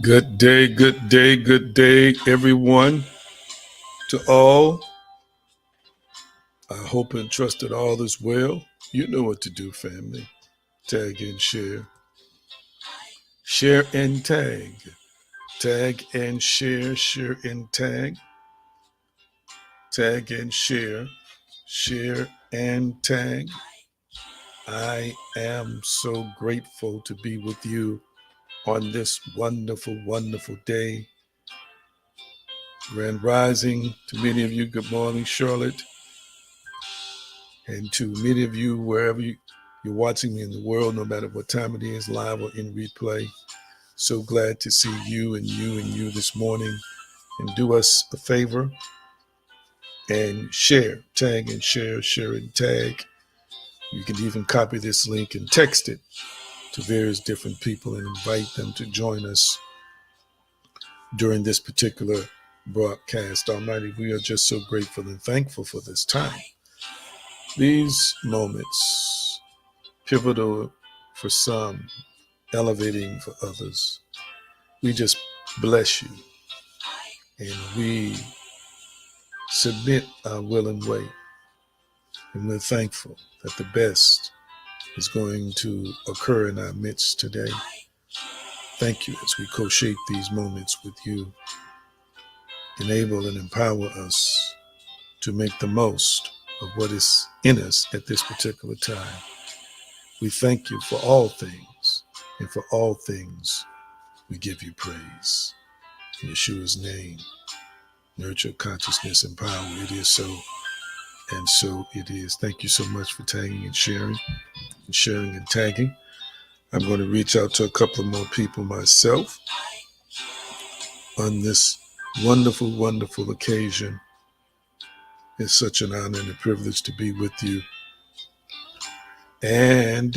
Good day, everyone. To all, I hope and trust that all is well. You know what to do, family. Tag and share. Share and tag. Tag and share, share and tag. Tag and share. Share and tag. I am so grateful to be with you on this wonderful, wonderful day. Grand Rising to many of you. Good morning, Charlotte. And to many of you, wherever you're watching me in the world, no matter what time it is, live or in replay, so glad to see you and you and you this morning. And do us a favor and share, tag and share, share and tag. You can even copy this link and text it to various different people and invite them to join us during this particular broadcast. Almighty, we are just so grateful and thankful for this time. These moments, pivotal for some, elevating for others. We just bless you and we submit our will and way. And we're thankful that the best is going to occur in our midst today. Thank you as we co-shape these moments with you. Enable and empower us to make the most of what is in us at this particular time. We thank you for all things, and for all things we give you praise. In Yeshua's name, nurture consciousness and power. It is so, and so it is. Thank you so much for tagging and sharing and tagging. I'm going to reach out to a couple of more people myself on this wonderful, wonderful occasion. It's such an honor and a privilege to be with you. And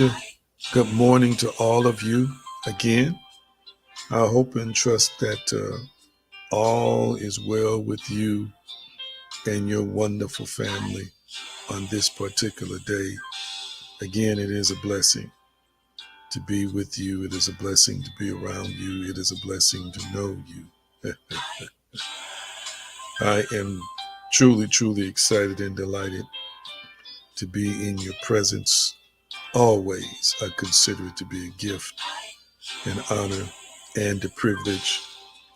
good morning to all of you again. I hope and trust that all is well with you and your wonderful family on this particular day. Again, it is a blessing to be with you. It is a blessing to be around you. It is a blessing to know you. I am truly, truly excited and delighted to be in your presence. Always, I consider it to be a gift, an honor, and a privilege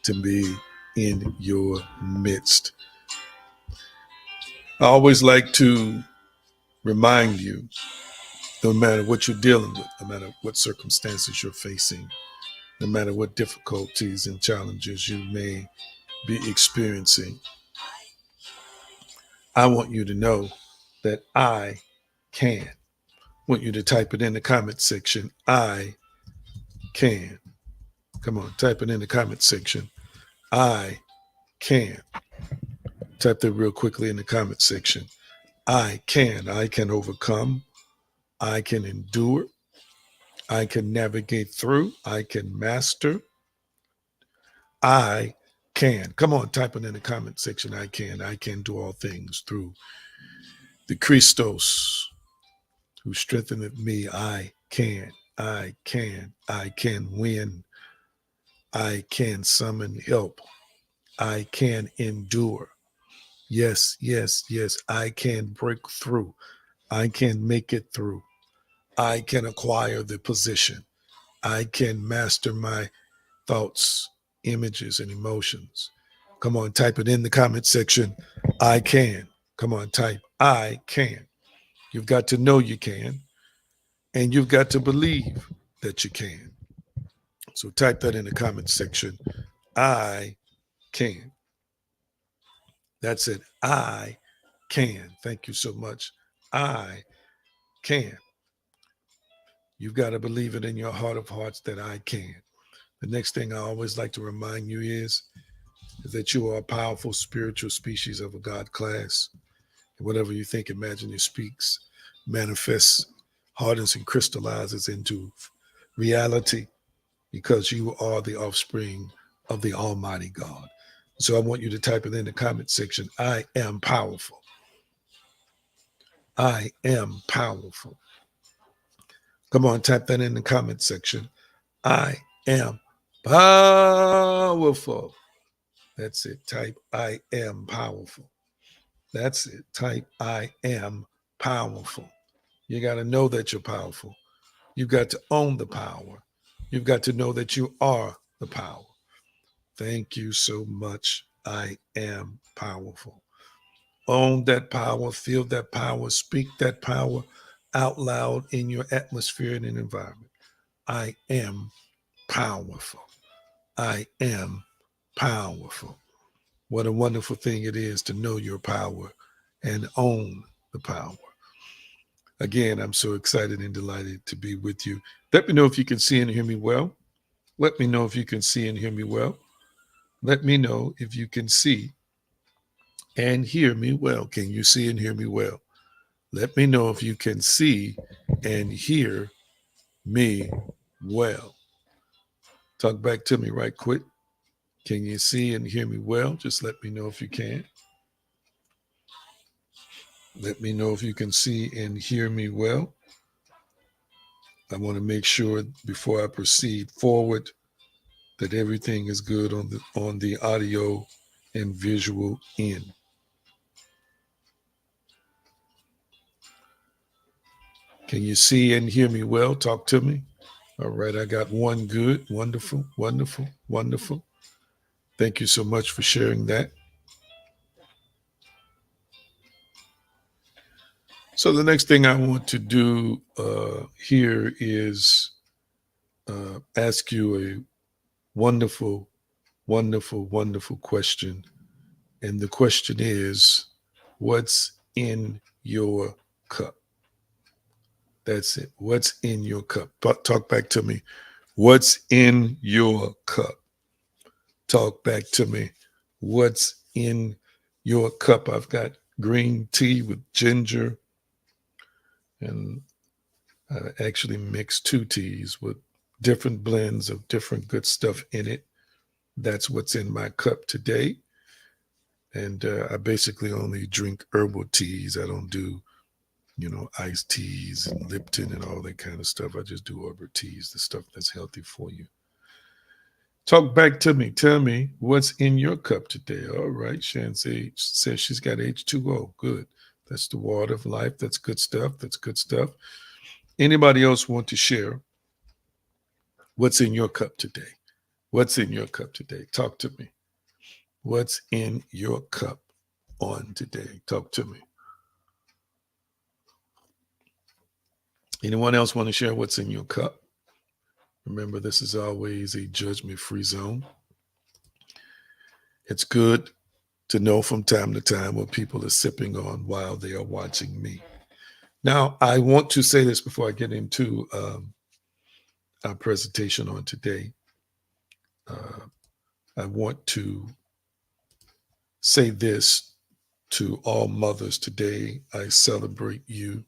to be in your midst. I always like to remind you, no matter what you're dealing with, no matter what circumstances you're facing, no matter what difficulties and challenges you may be experiencing, I want you to know that I can. I want you to type it in the comment section. I can. Come on, type it in the comment section. I can. Type that real quickly in the comment section. I can. I can overcome. I can endure. I can navigate through. I can master. I can. Come on, type it in the comment section. I can. I can do all things through the Christos who strengtheneth me. I can. I can. I can win. I can summon help. I can endure. Yes, yes, yes. I can break through. I can make it through. I can acquire the position. I can master my thoughts, images, and emotions. Come on, type it in the comment section. I can. Come on, type I can. You've got to know you can, and you've got to believe that you can. So type that in the comment section. I can. That's it. I can. Thank you so much. I can. You've got to believe it in your heart of hearts that I can. The next thing I always like to remind you is that you are a powerful spiritual species of a God class. And whatever you think, imagine, it speaks, manifests, hardens, and crystallizes into reality because you are the offspring of the Almighty God. So I want you to type it in the comment section. I am powerful. I am powerful. Come on, type that in the comment section. I am Powerful. That's it. Type I am powerful. That's it. Type I am powerful. You got to know that you're powerful. You've got to own the power. You've got to know that you are the power. Thank you so much. I am powerful. Own that power, feel that power, speak that power out loud in your atmosphere and environment. I am powerful. I am powerful. What a wonderful thing it is to know your power and own the power. Again, I'm so excited and delighted to be with you. Let me know if you can see and hear me well. Let me know if you can see and hear me well. Let me know if you can see and hear me well. Can you see and hear me well? Let me know if you can see and hear me well. Talk back to me right quick. Can you see and hear me well? Just let me know if you can. Let me know if you can see and hear me well. I want to make sure before I proceed forward that everything is good on the audio and visual end. Can you see and hear me well? Talk to me. All right, I got one good. Wonderful, wonderful, wonderful. Thank you so much for sharing that. So the next thing I want to do here is ask you a wonderful, wonderful, wonderful question. And the question is, what's in your cup? That's it. What's in your cup? Talk back to me. What's in your cup? Talk back to me. What's in your cup? I've got green tea with ginger, and I actually mixed two teas with different blends of different good stuff in it. That's what's in my cup today. And I basically only drink herbal teas. I don't do, iced teas and Lipton and all that kind of stuff. I just do herbal teas, the stuff that's healthy for you. Talk back to me. Tell me what's in your cup today. All right. Shan says she's got H2O. Good. That's the water of life. That's good stuff. That's good stuff. Anybody else want to share what's in your cup today? What's in your cup today? Talk to me. What's in your cup on today? Talk to me. Anyone else want to share what's in your cup? Remember, this is always a judgment-free zone. It's good to know from time to time what people are sipping on while they are watching me. Now, I want to say this before I get into our presentation on today. I want to say this to all mothers today. I celebrate you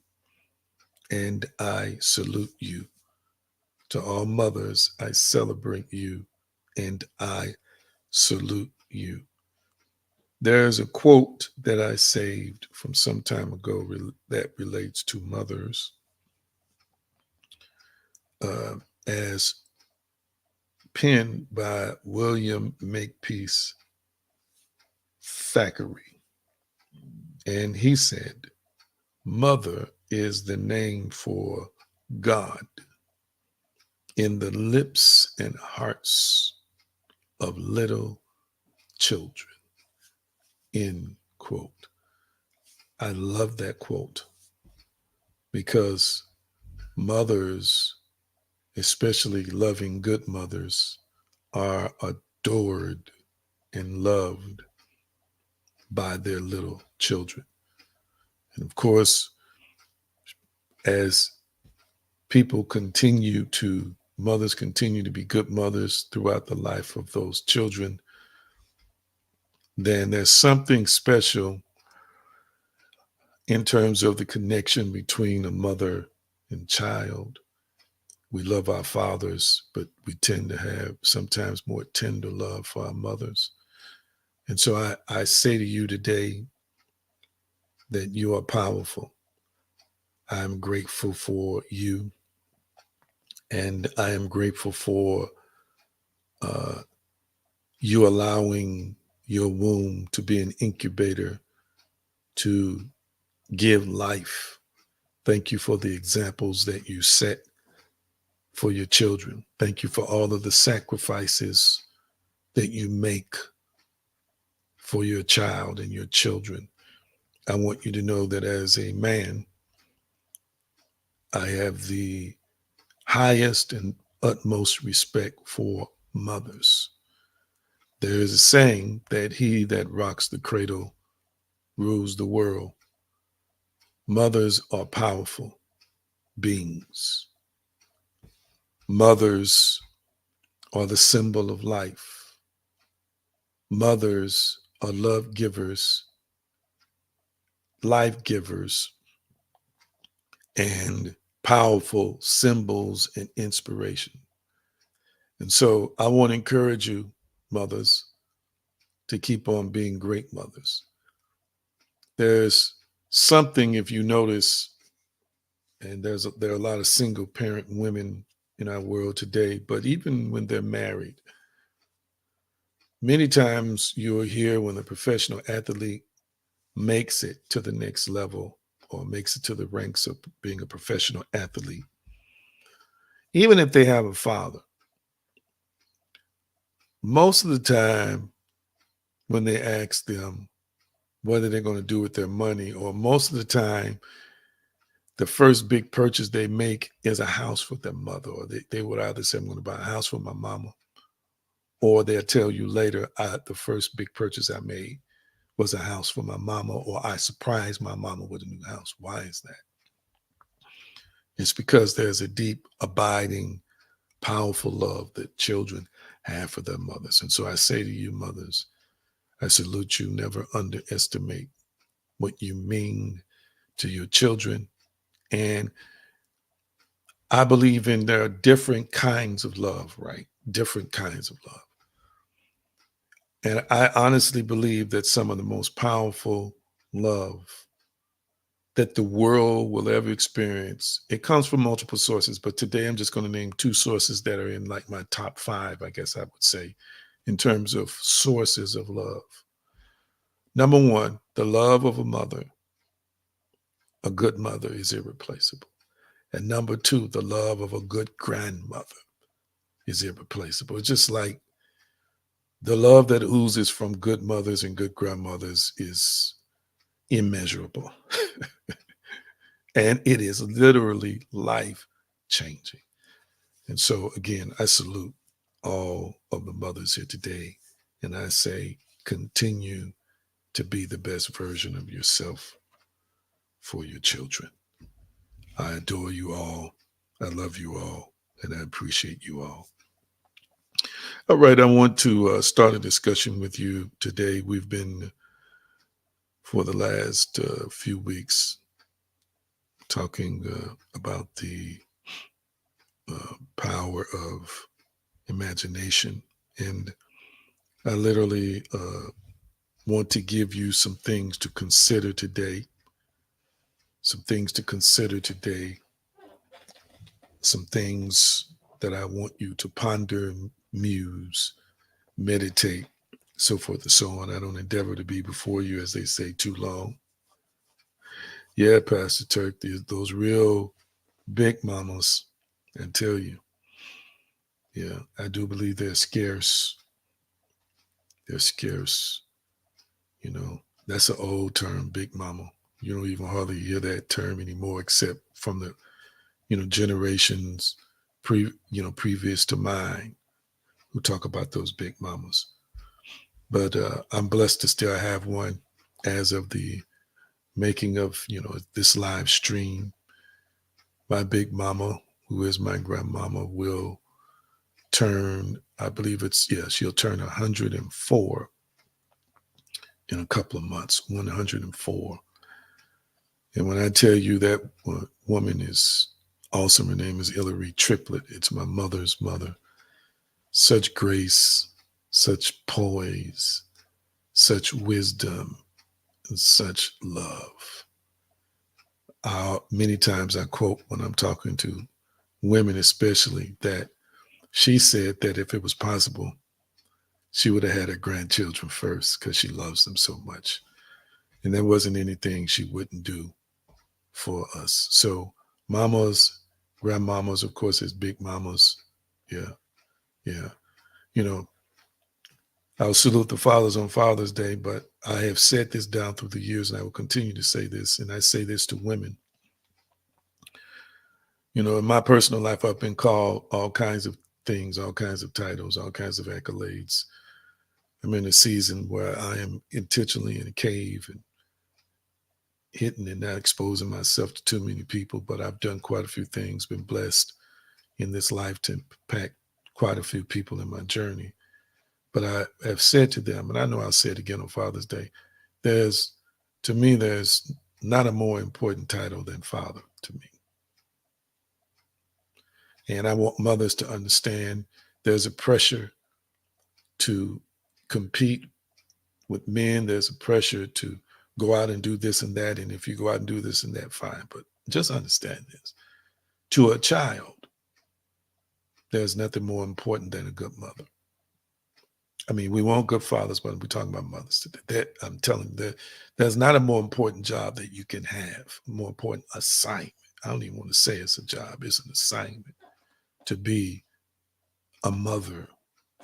and I salute you. To all mothers, I celebrate you and I salute you. There's a quote that I saved from some time ago that relates to mothers as penned by William Makepeace Thackeray. And he said, "Mother is the name for God in the lips and hearts of little children." End quote. I love that quote because mothers, especially loving good mothers, are adored and loved by their little children. And of course, as mothers continue to be good mothers throughout the life of those children, then there's something special in terms of the connection between a mother and child. We love our fathers, but we tend to have sometimes more tender love for our mothers. And so I say to you today that you are powerful. I'm grateful for you. And I am grateful for uh, you allowing your womb to be an incubator to give life. Thank you for the examples that you set for your children. Thank you for all of the sacrifices that you make for your child and your children. I want you to know that as a man, I have the highest and utmost respect for mothers. There is a saying that he that rocks the cradle rules the world. Mothers are powerful beings. Mothers are the symbol of life. Mothers are love givers, life givers, and powerful symbols and inspiration. And so I want to encourage you, mothers, to keep on being great mothers. There's something, if you notice, and there are a lot of single parent women in our world today, but even when they're married, many times you'll hear when a professional athlete makes it to the next level or makes it to the ranks of being a professional athlete, even if they have a father, most of the time when they ask them what are they going to do with their money, or most of the time, the first big purchase they make is a house for their mother, or they would either say, I'm going to buy a house for my mama, or they'll tell you later, the first big purchase I made was a house for my mama, or I surprised my mama with a new house. Why is that? It's because there's a deep, abiding, powerful love that children have for their mothers. And so I say to you, mothers, I salute you. Never underestimate what you mean to your children. And I believe there are different kinds of love, right? Different kinds of love. And I honestly believe that some of the most powerful love that the world will ever experience, it comes from multiple sources, but today I'm just going to name two sources that are in like my top 5, I guess I would say, in terms of sources of love. Number 1, the love of a mother. A good mother is irreplaceable. And number 2, the love of a good grandmother is irreplaceable. It's just like the love that oozes from good mothers and good grandmothers is immeasurable. And it is literally life changing. And so, again, I salute all of the mothers here today. And I say, continue to be the best version of yourself for your children. I adore you all. I love you all. And I appreciate you all. All right, I want to start a discussion with you today. We've been, for the last few weeks, talking about the power of imagination. And I literally want to give you some things to consider today. Some things to consider today. Some things that I want you to ponder, muse, meditate, so forth and so on. I don't endeavor to be before you, as they say, too long. Yeah, Pastor Turk, those real big mamas, I tell you. Yeah, I do believe they're scarce. They're scarce. You know, that's an old term, big mama. You don't even hardly hear that term anymore, except from the, generations previous to mine who talk about those big mamas. But I'm blessed to still have one as of the making of, this live stream. My big mama, who is my grandmama, will turn, I believe she'll turn 104 in a couple of months, 104. And when I tell you that woman is awesome, her name is Hillary Triplett. It's my mother's mother. Such grace, such poise, such wisdom, and such love. Many times I quote when I'm talking to women, especially, that She said that if it was possible, she would have had her grandchildren first because she loves them so much. And there wasn't anything she wouldn't do for us. So mamas, grandmamas, of course, as big mamas. Yeah, yeah. You know, I'll salute the fathers on Father's Day, but I have said this down through the years, and I will continue to say this, and I say this to women. You know, in my personal life, I've been called all kinds of things, all kinds of titles, all kinds of accolades. I'm in a season where I am intentionally in a cave and hitting and not exposing myself to too many people, but I've done quite a few things, been blessed in this life to impact quite a few people in my journey. But I have said to them, and I know I'll say it again on Father's Day, to me, there's not a more important title than father to me. And I want mothers to understand there's a pressure to compete with men. There's a pressure to go out and do this and that. And if you go out and do this and that, fine. But just understand this. To a child, there's nothing more important than a good mother. I mean, we want good fathers, but we're talking about mothers today. I'm telling you that there's not a more important job that you can have, more important assignment. I don't even want to say it's a job, it's an assignment to be a mother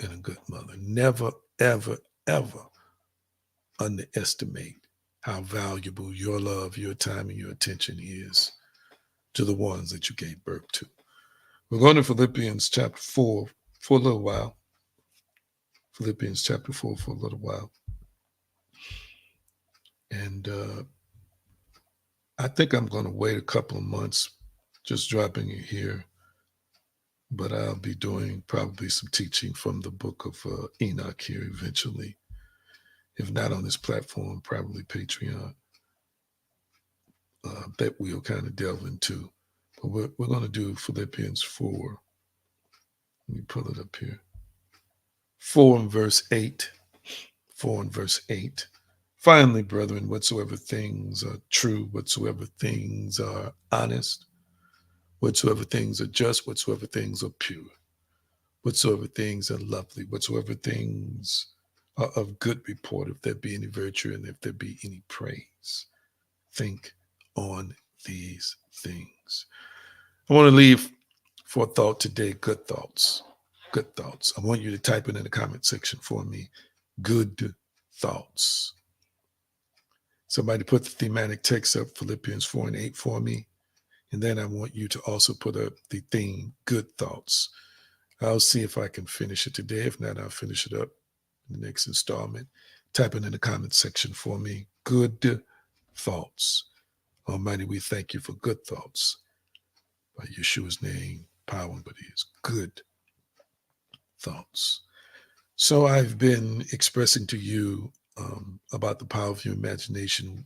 and a good mother. Never, ever, ever underestimate how valuable your love, your time, and your attention is to the ones that you gave birth to. We're going to Philippians chapter 4 for a little while. Philippians chapter 4 for a little while. And I think I'm going to wait a couple of months, just dropping it here. But I'll be doing probably some teaching from the book of Enoch here eventually. If not on this platform, probably Patreon. That we'll kind of delve into. But we're going to do Philippians 4. Let me pull it up here. 4 and verse 8. 4 and verse 8. Finally, brethren, whatsoever things are true, whatsoever things are honest, whatsoever things are just, whatsoever things are pure, whatsoever things are lovely, whatsoever things are of good report, if there be any virtue and if there be any praise, think on these things. I want to leave for thought today, good thoughts. Good thoughts. I want you to type it in the comment section for me. Good thoughts. Somebody put the thematic text up, Philippians 4 and 8 for me. And then I want you to also put up the theme, good thoughts. I'll see if I can finish it today. If not, I'll finish it up in the next installment. Type it in the comment section for me. Good thoughts. Almighty, we thank you for good thoughts. By Yeshua's name, power, but he is good thoughts. So I've been expressing to you about the power of your imagination.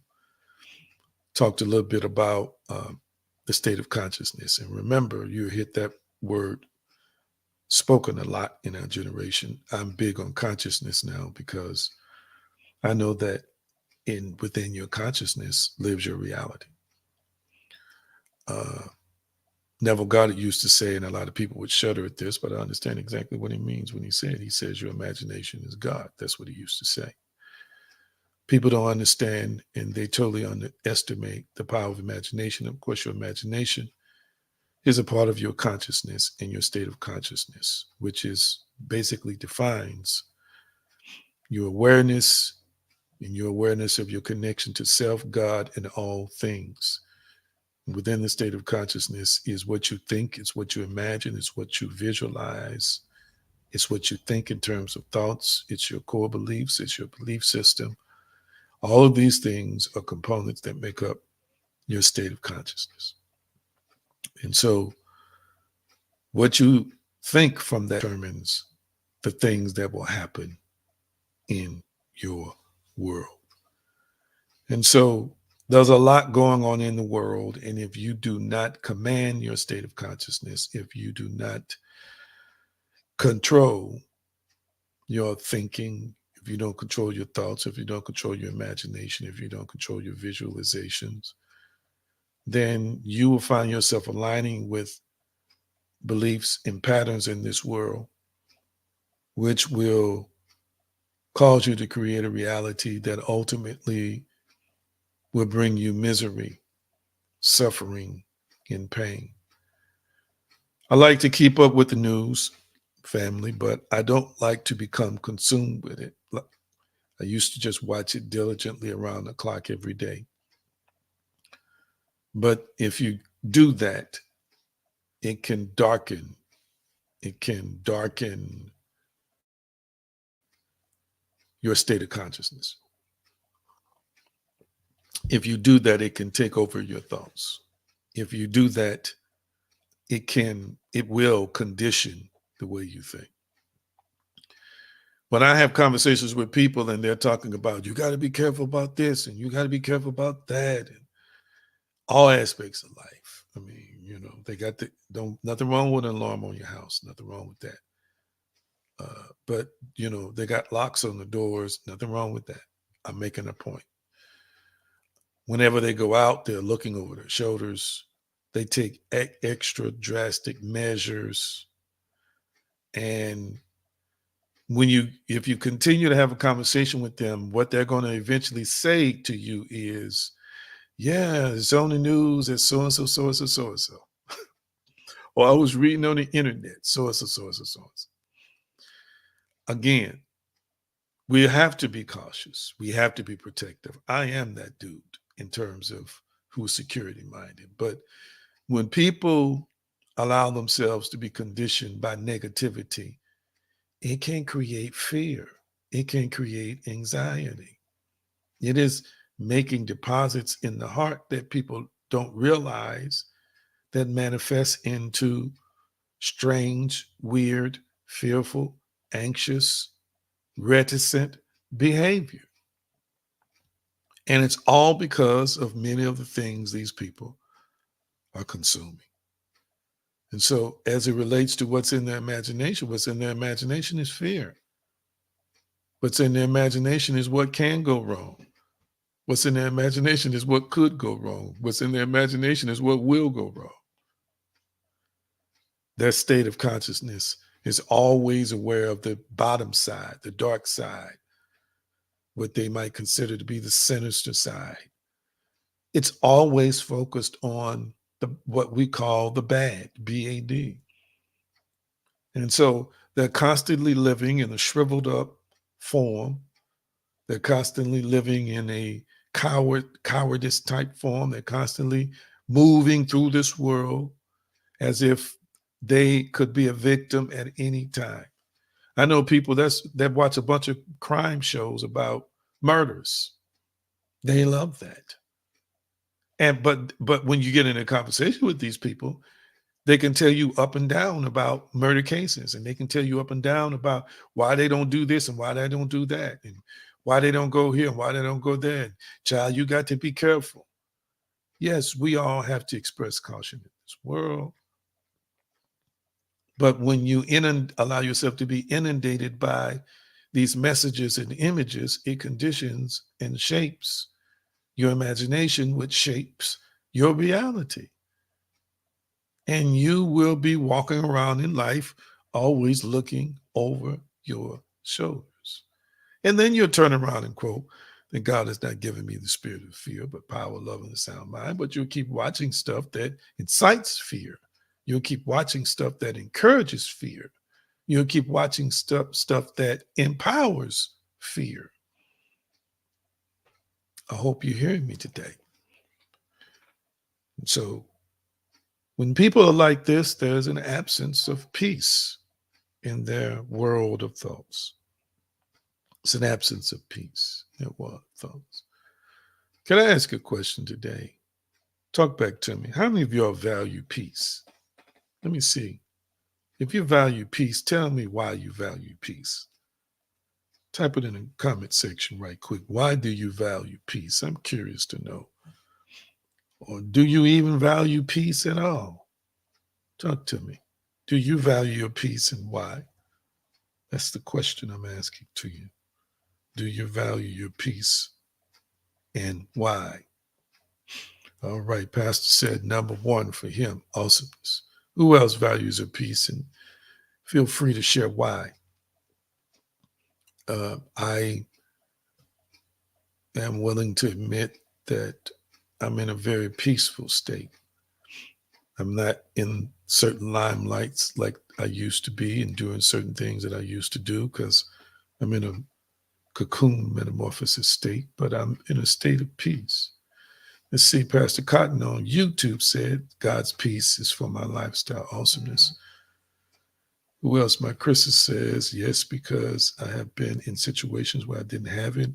Talked a little bit about the state of consciousness. And remember, you hit that word spoken a lot in our generation. I'm big on consciousness now because I know that within your consciousness lives your reality. Neville Goddard used to say, and a lot of people would shudder at this, but I understand exactly what he means when he says your imagination is God. That's what he used to say. People don't understand, and they totally underestimate the power of imagination. Of course, your imagination is a part of your consciousness and your state of consciousness, which is basically defines your awareness and your awareness of your connection to self, God, and all things. Within the state of consciousness is what you think, it's what you imagine, it's what you visualize, it's what you think in terms of thoughts, it's your core beliefs, it's your belief system. All of these things are components that make up your state of consciousness. And so what you think from that determines the things that will happen in your world. And so there's a lot going on in the world. And if you do not command your state of consciousness, if you do not control your thinking, if you don't control your thoughts, if you don't control your imagination, if you don't control your visualizations, then you will find yourself aligning with beliefs and patterns in this world, which will cause you to create a reality that ultimately will bring you misery, suffering, and pain. I like to keep up with the news, family, but I don't like to become consumed with it. I used to just watch it diligently around the clock every day. But if you do that, it can darken your state of consciousness. If you do that, it can take over your thoughts. If you do that, it will condition the way you think. When I have conversations with people and they're talking about, you got to be careful about this and you got to be careful about that, and all aspects of life. I mean, they got nothing wrong with an alarm on your house, nothing wrong with that. But they got locks on the doors, nothing wrong with that. I'm making a point. Whenever they go out, they're looking over their shoulders. They take extra drastic measures. And if you continue to have a conversation with them, what they're going to eventually say to you is, yeah, it's on the news that so-and-so, so-and-so, so-and-so. Or I was reading on the internet, so-and-so, so-and-so, so-and-so. Again, we have to be cautious. We have to be protective. I am that dude in terms of who's security minded. But when people allow themselves to be conditioned by negativity, it can create fear. It can create anxiety. It is making deposits in the heart that people don't realize that manifests into strange, weird, fearful, anxious, reticent behavior. And it's all because of many of the things these people are consuming. And so, as it relates to what's in their imagination is fear. What's in their imagination is what can go wrong. What's in their imagination is what could go wrong. What's in their imagination is what will go wrong. Their state of consciousness is always aware of the bottom side, the dark side, what they might consider to be the sinister side. It's always focused on what we call the bad, B-A-D. And so they're constantly living in a shriveled up form. They're constantly living in a cowardice type form. They're constantly moving through this world as if they could be a victim at any time. I know people that watch a bunch of crime shows about murders. They love that. But when you get in a conversation with these people, they can tell you up and down about murder cases, and they can tell you up and down about why they don't do this and why they don't do that, and why they don't go here and why they don't go there. Child, you got to be careful. Yes, we all have to express caution in this world. But when you allow yourself to be inundated by these messages and images, it conditions and shapes your imagination, which shapes your reality. And you will be walking around in life always looking over your shoulders. And then you'll turn around and quote, that God has not given me the spirit of fear, but power, love, and a sound mind. But you'll keep watching stuff that incites fear. You'll keep watching stuff that encourages fear. You'll keep watching stuff that empowers fear. I hope you're hearing me today. So when people are like this, there's an absence of peace in their world of thoughts. It's an absence of peace in their world of thoughts. Can I ask a question today? Talk back to me. How many of y'all value peace? Let me see. If you value peace, tell me why you value peace. Type it in the comment section right quick. Why do you value peace? I'm curious to know. Or do you even value peace at all? Talk to me. Do you value your peace and why? That's the question I'm asking to you. Do you value your peace and why? All right, Pastor said number one for him, awesomeness. Who else values a peace? And feel free to share why. I am willing to admit that I'm in a very peaceful state. I'm not in certain limelights like I used to be and doing certain things that I used to do because I'm in a cocoon metamorphosis state, but I'm in a state of peace. Let's see, Pastor Cotton on YouTube said, God's peace is for my lifestyle awesomeness. Who else? My Chris says, yes, because I have been in situations where I didn't have it,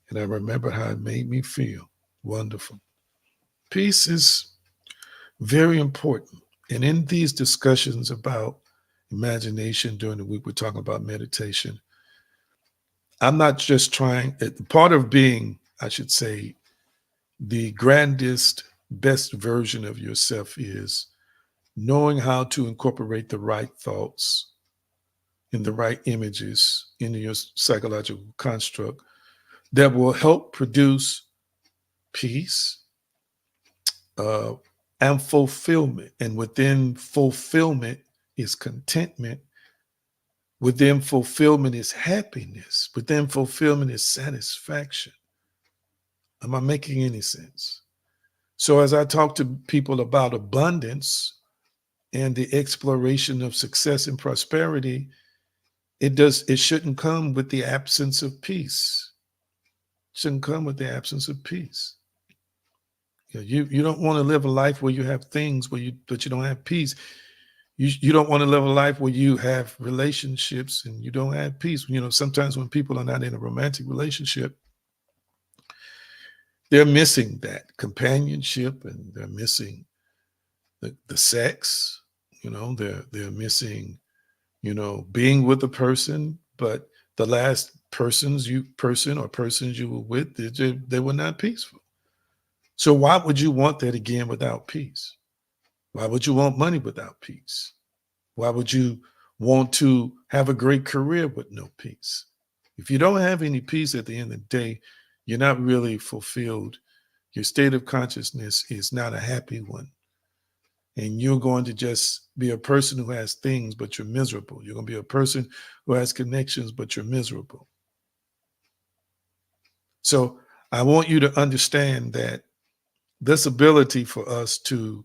and I remember how it made me feel. Wonderful. Peace is very important. And in these discussions about imagination during the week, we're talking about meditation. I'm not just trying, part of being, I should say, the grandest, best version of yourself is knowing how to incorporate the right thoughts and the right images into your psychological construct that will help produce peace uh, and fulfillment. And within fulfillment is contentment. Within fulfillment is happiness. Within fulfillment is satisfaction. Am I making any sense? So as I talk to people about abundance and the exploration of success and prosperity, it shouldn't come with the absence of peace. It shouldn't come with the absence of peace. You don't want to live a life where you have things but you don't have peace. You don't want to live a life where you have relationships and you don't have peace. Sometimes when people are not in a romantic relationship, they're missing that companionship and they're missing the sex. They're missing, being with a person, but the last persons you were with, they were not peaceful. So why would you want that again without peace? Why would you want money without peace? Why would you want to have a great career with no peace? If you don't have any peace at the end of the day, you're not really fulfilled. Your state of consciousness is not a happy one. And you're going to just be a person who has things, but you're miserable. You're going to be a person who has connections, but you're miserable. So I want you to understand that this ability for us to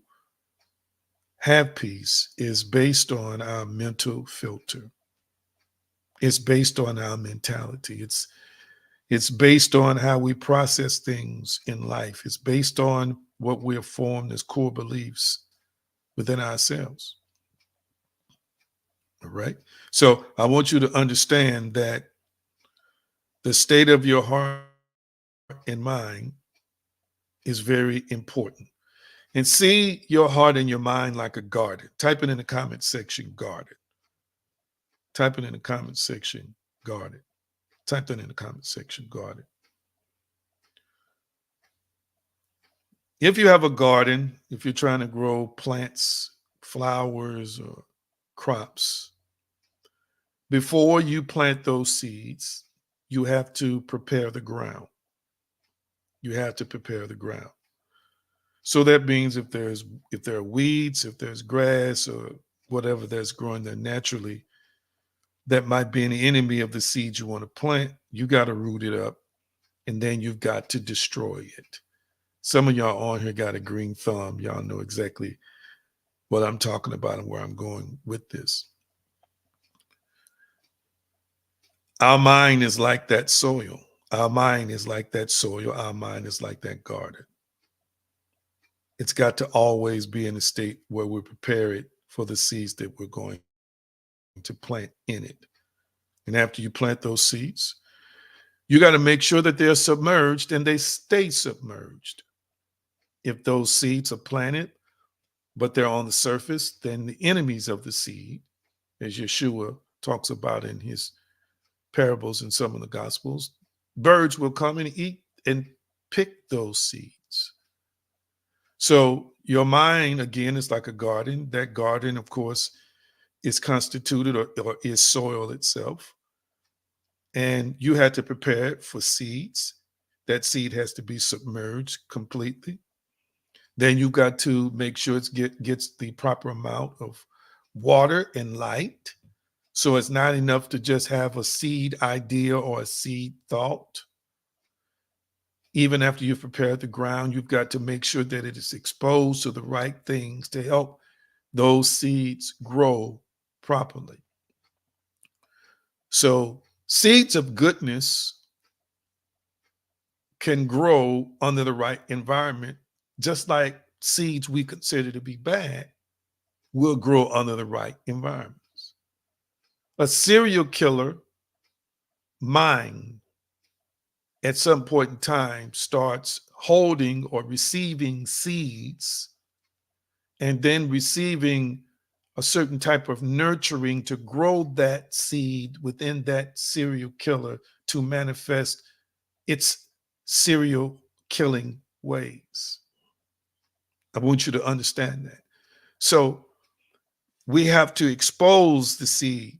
have peace is based on our mental filter. It's based on our mentality. It's based on how we process things in life. It's based on what we're formed as core beliefs within ourselves. All right. So I want you to understand that the state of your heart and mind is very important. And see your heart and your mind like a garden. Type it in the comment section, garden. Type it in the comment section, garden. Type that in the comment section, garden. If you have a garden, if you're trying to grow plants, flowers, or crops, before you plant those seeds, you have to prepare the ground. You have to prepare the ground. So that means if there are weeds, if there's grass or whatever that's growing there naturally, that might be an enemy of the seeds you want to plant, you got to root it up and then you've got to destroy it. Some of y'all on here got a green thumb. Y'all know exactly what I'm talking about and where I'm going with this. Our mind is like that soil. Our mind is like that soil. Our mind is like that garden. It's got to always be in a state where we prepare it for the seeds that we're going to plant in it. And after you plant those seeds, you got to make sure that they're submerged and they stay submerged. If those seeds are planted, but they're on the surface, then the enemies of the seed, as Yeshua talks about in his parables in some of the Gospels, birds will come and eat and pick those seeds. So your mind, again, is like a garden. That garden, of course, is constituted or is soil itself. And you had to prepare it for seeds. That seed has to be submerged completely. Then you've got to make sure it gets the proper amount of water and light. So it's not enough to just have a seed idea or a seed thought. Even after you've prepared the ground, you've got to make sure that it is exposed to the right things to help those seeds grow properly. So seeds of goodness can grow under the right environment, just like seeds we consider to be bad will grow under the right environments. A serial killer mind at some point in time starts holding or receiving seeds and then receiving a certain type of nurturing to grow that seed within that serial killer to manifest its serial killing ways. I want you to understand that. So we have to expose the seed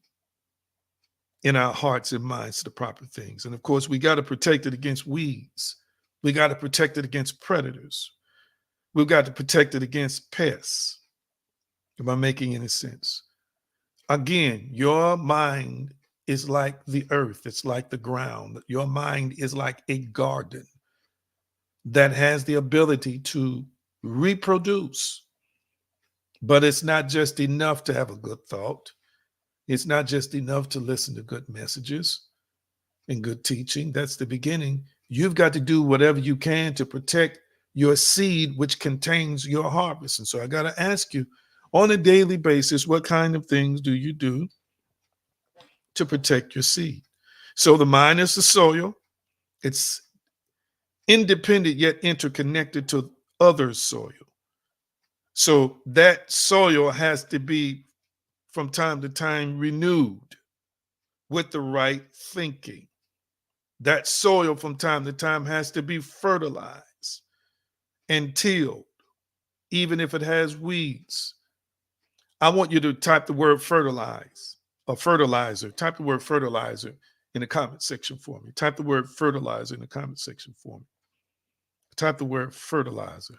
in our hearts and minds to the proper things. And of course, we got to protect it against weeds. We got to protect it against predators. We've got to protect it against pests. Am I making any sense? Again, your mind is like the earth. It's like the ground. Your mind is like a garden that has the ability to reproduce. But it's not just enough to have a good thought. It's not just enough to listen to good messages and good teaching. That's the beginning. You've got to do whatever you can to protect your seed, which contains your harvest. And so I got to ask you on a daily basis, what kind of things do you do to protect your seed? So the mind is the soil. It's independent yet interconnected to other soil. So that soil has to be from time to time renewed with the right thinking. That soil from time to time has to be fertilized and tilled, even if it has weeds. I want you to type the word fertilize or fertilizer. Type the word fertilizer in the comment section for me. Type the word fertilizer in the comment section for me. Type the word fertilizer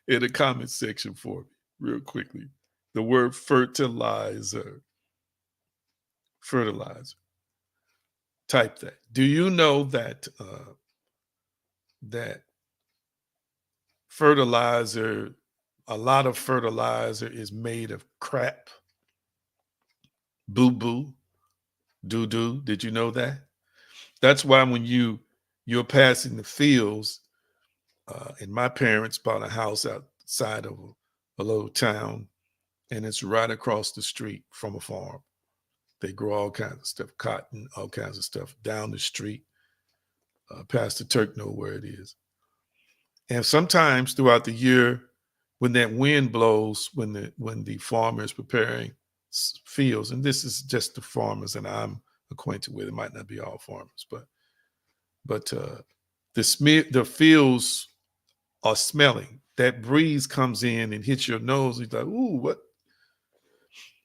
in the comment section for me real quickly. The word fertilizer. Fertilizer. Type that. Do you know that that fertilizer, a lot of fertilizer is made of crap, boo-boo, doo-doo? Did you know that? That's why when you're passing the fields, and my parents bought a house outside of a little town, and it's right across the street from a farm. They grow all kinds of stuff, cotton, all kinds of stuff down the street. Pastor Turk know where it is. And sometimes throughout the year, when that wind blows, when the farmer is preparing fields, and this is just the farmers and I'm acquainted with, it might not be all farmers, but the fields are smelling. That breeze comes in and hits your nose. It's like, ooh, what?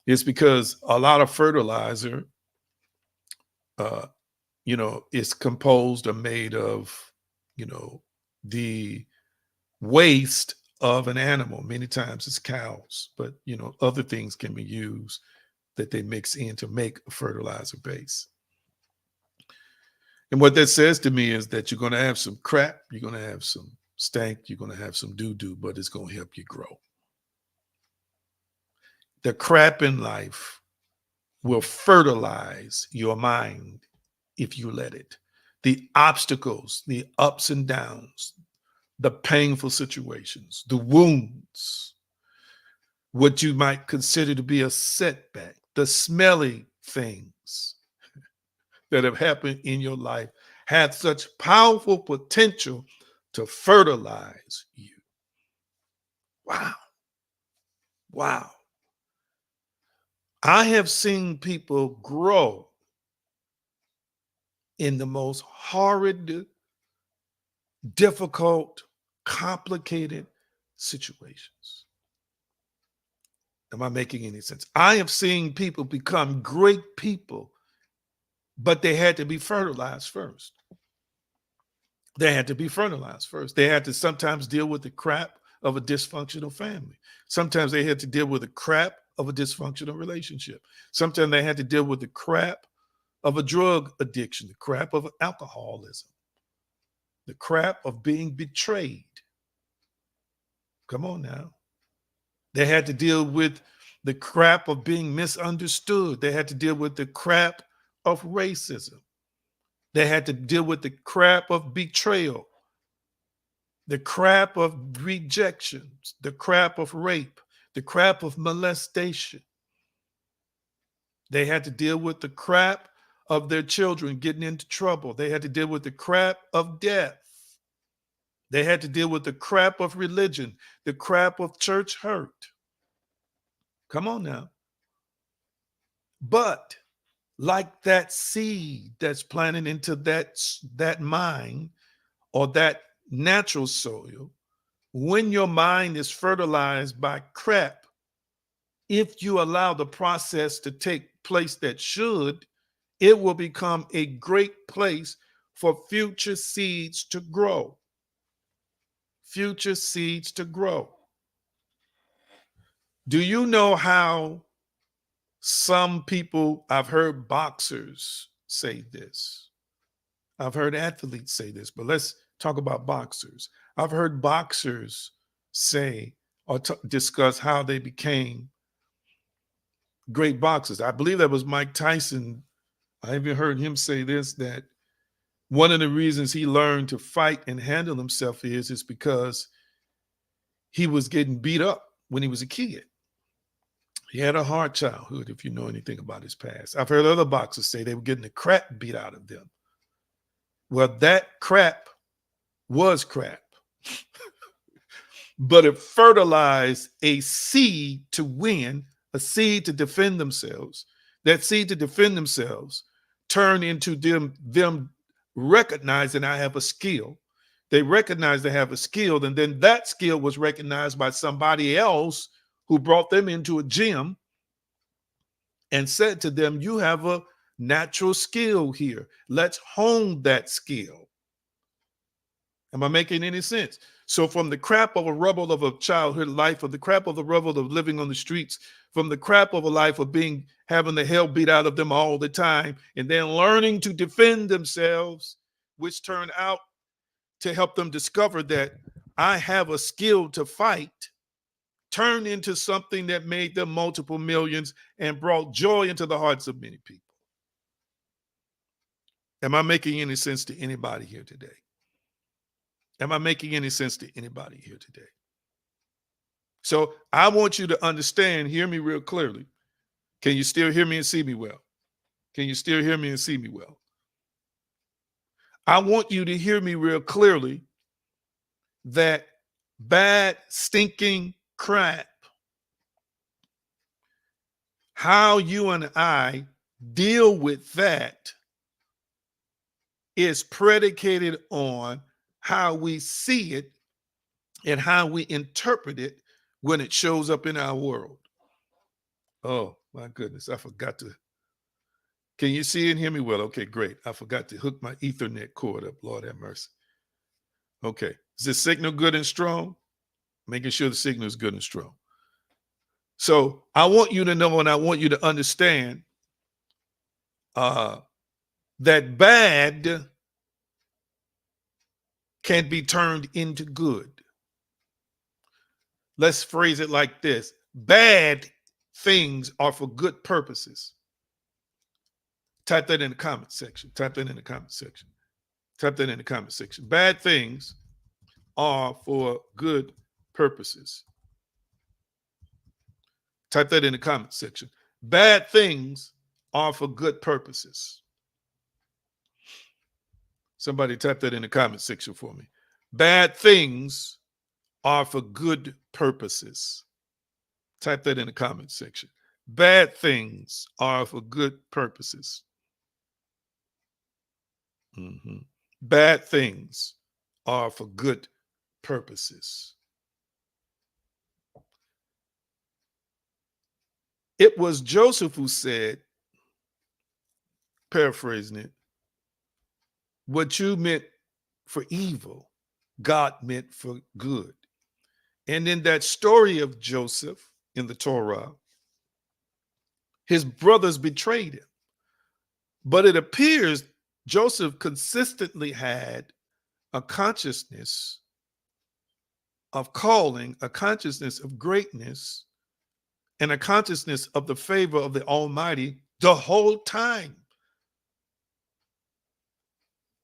It's because a lot of fertilizer, is composed or made of, the waste of an animal. Many times it's cows, but other things can be used that they mix in to make a fertilizer base. And what that says to me is that you're going to have some crap, you're going to have some stank, you're going to have some doo-doo, but it's going to help you grow. The crap in life will fertilize your mind if you let it. The obstacles, the ups and downs, the painful situations, the wounds, what you might consider to be a setback, the smelly things that have happened in your life have such powerful potential to fertilize you. Wow. Wow. I have seen people grow in the most horrid, difficult, complicated situations. Am I making any sense? I have seen people become great people, but they had to be fertilized first. They had to be fertilized first. They had to sometimes deal with the crap of a dysfunctional family. Sometimes they had to deal with the crap of a dysfunctional relationship. Sometimes they had to deal with the crap of a drug addiction, the crap of alcoholism, the crap of being betrayed. Come on now. They had to deal with the crap of being misunderstood. They had to deal with the crap of racism. They had to deal with the crap of betrayal, the crap of rejection, the crap of rape, the crap of molestation. They had to deal with the crap of their children getting into trouble. They had to deal with the crap of death. They had to deal with the crap of religion, the crap of church hurt. Come on now. But like that seed that's planted into that mind or that natural soil, when your mind is fertilized by crap, if you allow the process to take place that should, it will become a great place for future seeds to grow. Future seeds to grow. Do you know how some people, I've heard boxers say this. I've heard athletes say this, but let's talk about boxers. I've heard boxers say or discuss how they became great boxers. I believe that was Mike Tyson. I even heard him say this, that one of the reasons he learned to fight and handle himself is because he was getting beat up when he was a kid. He had a hard childhood, if you know anything about his past. I've heard other boxers say they were getting the crap beat out of them. Well, that crap was crap. But it fertilized a seed to win, a seed to defend themselves. That seed to defend themselves turned into them recognizing I have a skill. They recognized they have a skill, and then that skill was recognized by somebody else who brought them into a gym and said to them, you have a natural skill here. Let's hone that skill. Am I making any sense? So from the crap of a rubble of a childhood life, of the crap of the rubble of living on the streets, from the crap of a life of having the hell beat out of them all the time, and then learning to defend themselves, which turned out to help them discover that I have a skill to fight, turned into something that made them multiple millions and brought joy into the hearts of many people. Am I making any sense to anybody here today? Am I making any sense to anybody here today? So I want you to understand, hear me real clearly. Can you still hear me and see me well? Can you still hear me and see me well? I want you to hear me real clearly that bad, stinking crap, how you and I deal with that is predicated on how we see it and how we interpret it when it shows up in our world. Oh, my goodness. I forgot to. Can you see and hear me well? Okay, great. I forgot to hook my Ethernet cord up. Lord have mercy. Okay. Is the signal good and strong? Making sure the signal is good and strong. So I want you to know and I want you to understand that bad can be turned into good. Let's phrase it like this. Bad things are for good purposes. Type that in the comment section. Type that in the comment section. Type that in the comment section. Bad things are for good purposes. Type that in the comment section. Bad things are for good purposes. Somebody type that in the comment section for me. Bad things are for good purposes. Type that in the comment section. Bad things are for good purposes. Bad things are for good purposes. It was Joseph who said, paraphrasing it, what you meant for evil, God meant for good. And in that story of Joseph in the Torah, his brothers betrayed him. But it appears Joseph consistently had a consciousness of calling, a consciousness of greatness, and a consciousness of the favor of the Almighty the whole time.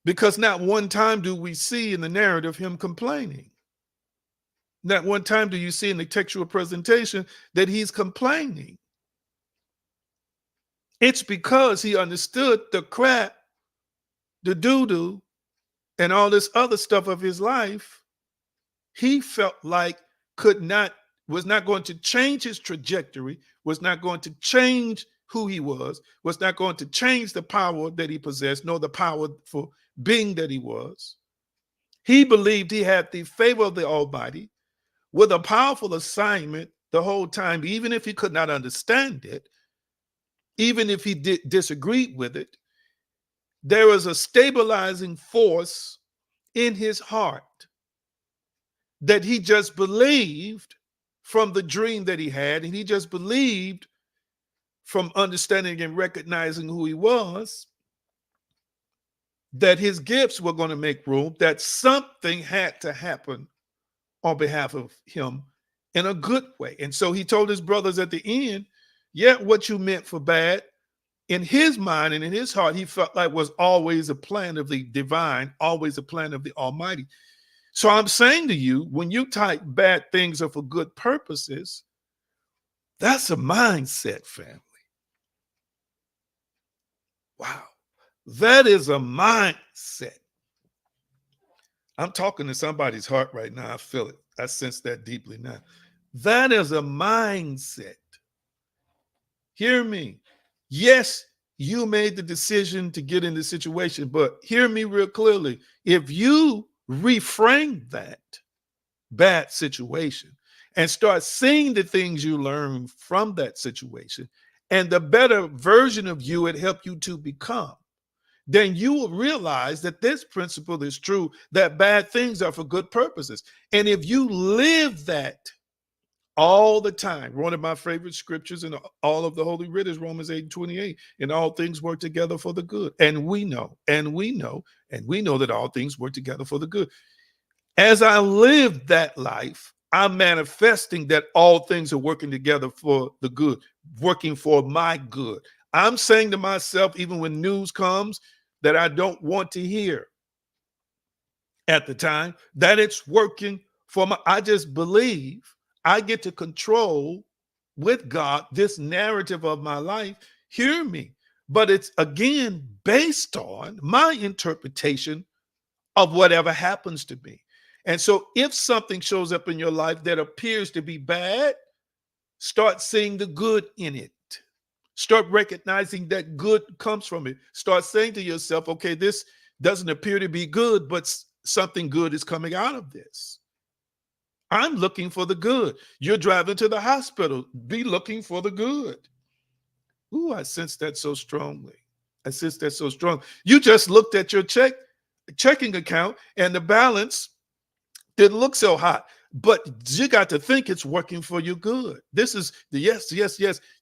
Because not one time do we see in the narrative him complaining. Not one time do you see in the textual presentation that he's complaining. It's because he understood the crap, the doo-doo, and all this other stuff of his life. He felt like was not going to change his trajectory, was not going to change who he was not going to change the power that he possessed, nor the power for being that he was. He believed he had the favor of the Almighty with a powerful assignment the whole time, even if he could not understand it, even if he disagreed with it. There was a stabilizing force in his heart that he just believed from the dream that he had, and he just believed from understanding and recognizing who he was, that his gifts were going to make room, that something had to happen on behalf of him in a good way. And so he told his brothers at the end, yeah, what you meant for bad, in his mind and in his heart, he felt like was always a plan of the divine, always a plan of the Almighty. So I'm saying to you, when you type bad things are for good purposes, that's a mindset, family. Wow. That is a mindset. I'm talking to somebody's heart right now. I feel it. I sense that deeply now. That is a mindset. Hear me. Yes, you made the decision to get in the situation, but hear me real clearly. If you reframe that bad situation and start seeing the things you learn from that situation and the better version of you it helped you to become, then you will realize that this principle is true, that bad things are for good purposes. And if you live that all the time, one of my favorite scriptures in all of the Holy Writ is Romans 8:28, and all things work together for the good. And we know that all things work together for the good. As I live that life, I'm manifesting that all things are working together for the good, working for my good. I'm saying to myself, even when news comes that I don't want to hear at the time, that it's working for I just believe I get to control with God this narrative of my life. Hear me. But it's again based on my interpretation of whatever happens to me. And so if something shows up in your life that appears to be bad, start seeing the good in it. Start recognizing that good comes from it. Start saying to yourself, okay, this doesn't appear to be good, but something good is coming out of this. I'm looking for the good. You're driving to the hospital. Be looking for the good. Ooh, I sense that so strongly. I sense that so strong. You just looked at your checking account and the balance didn't look so hot, but you got to think it's working for your good. This is the yes.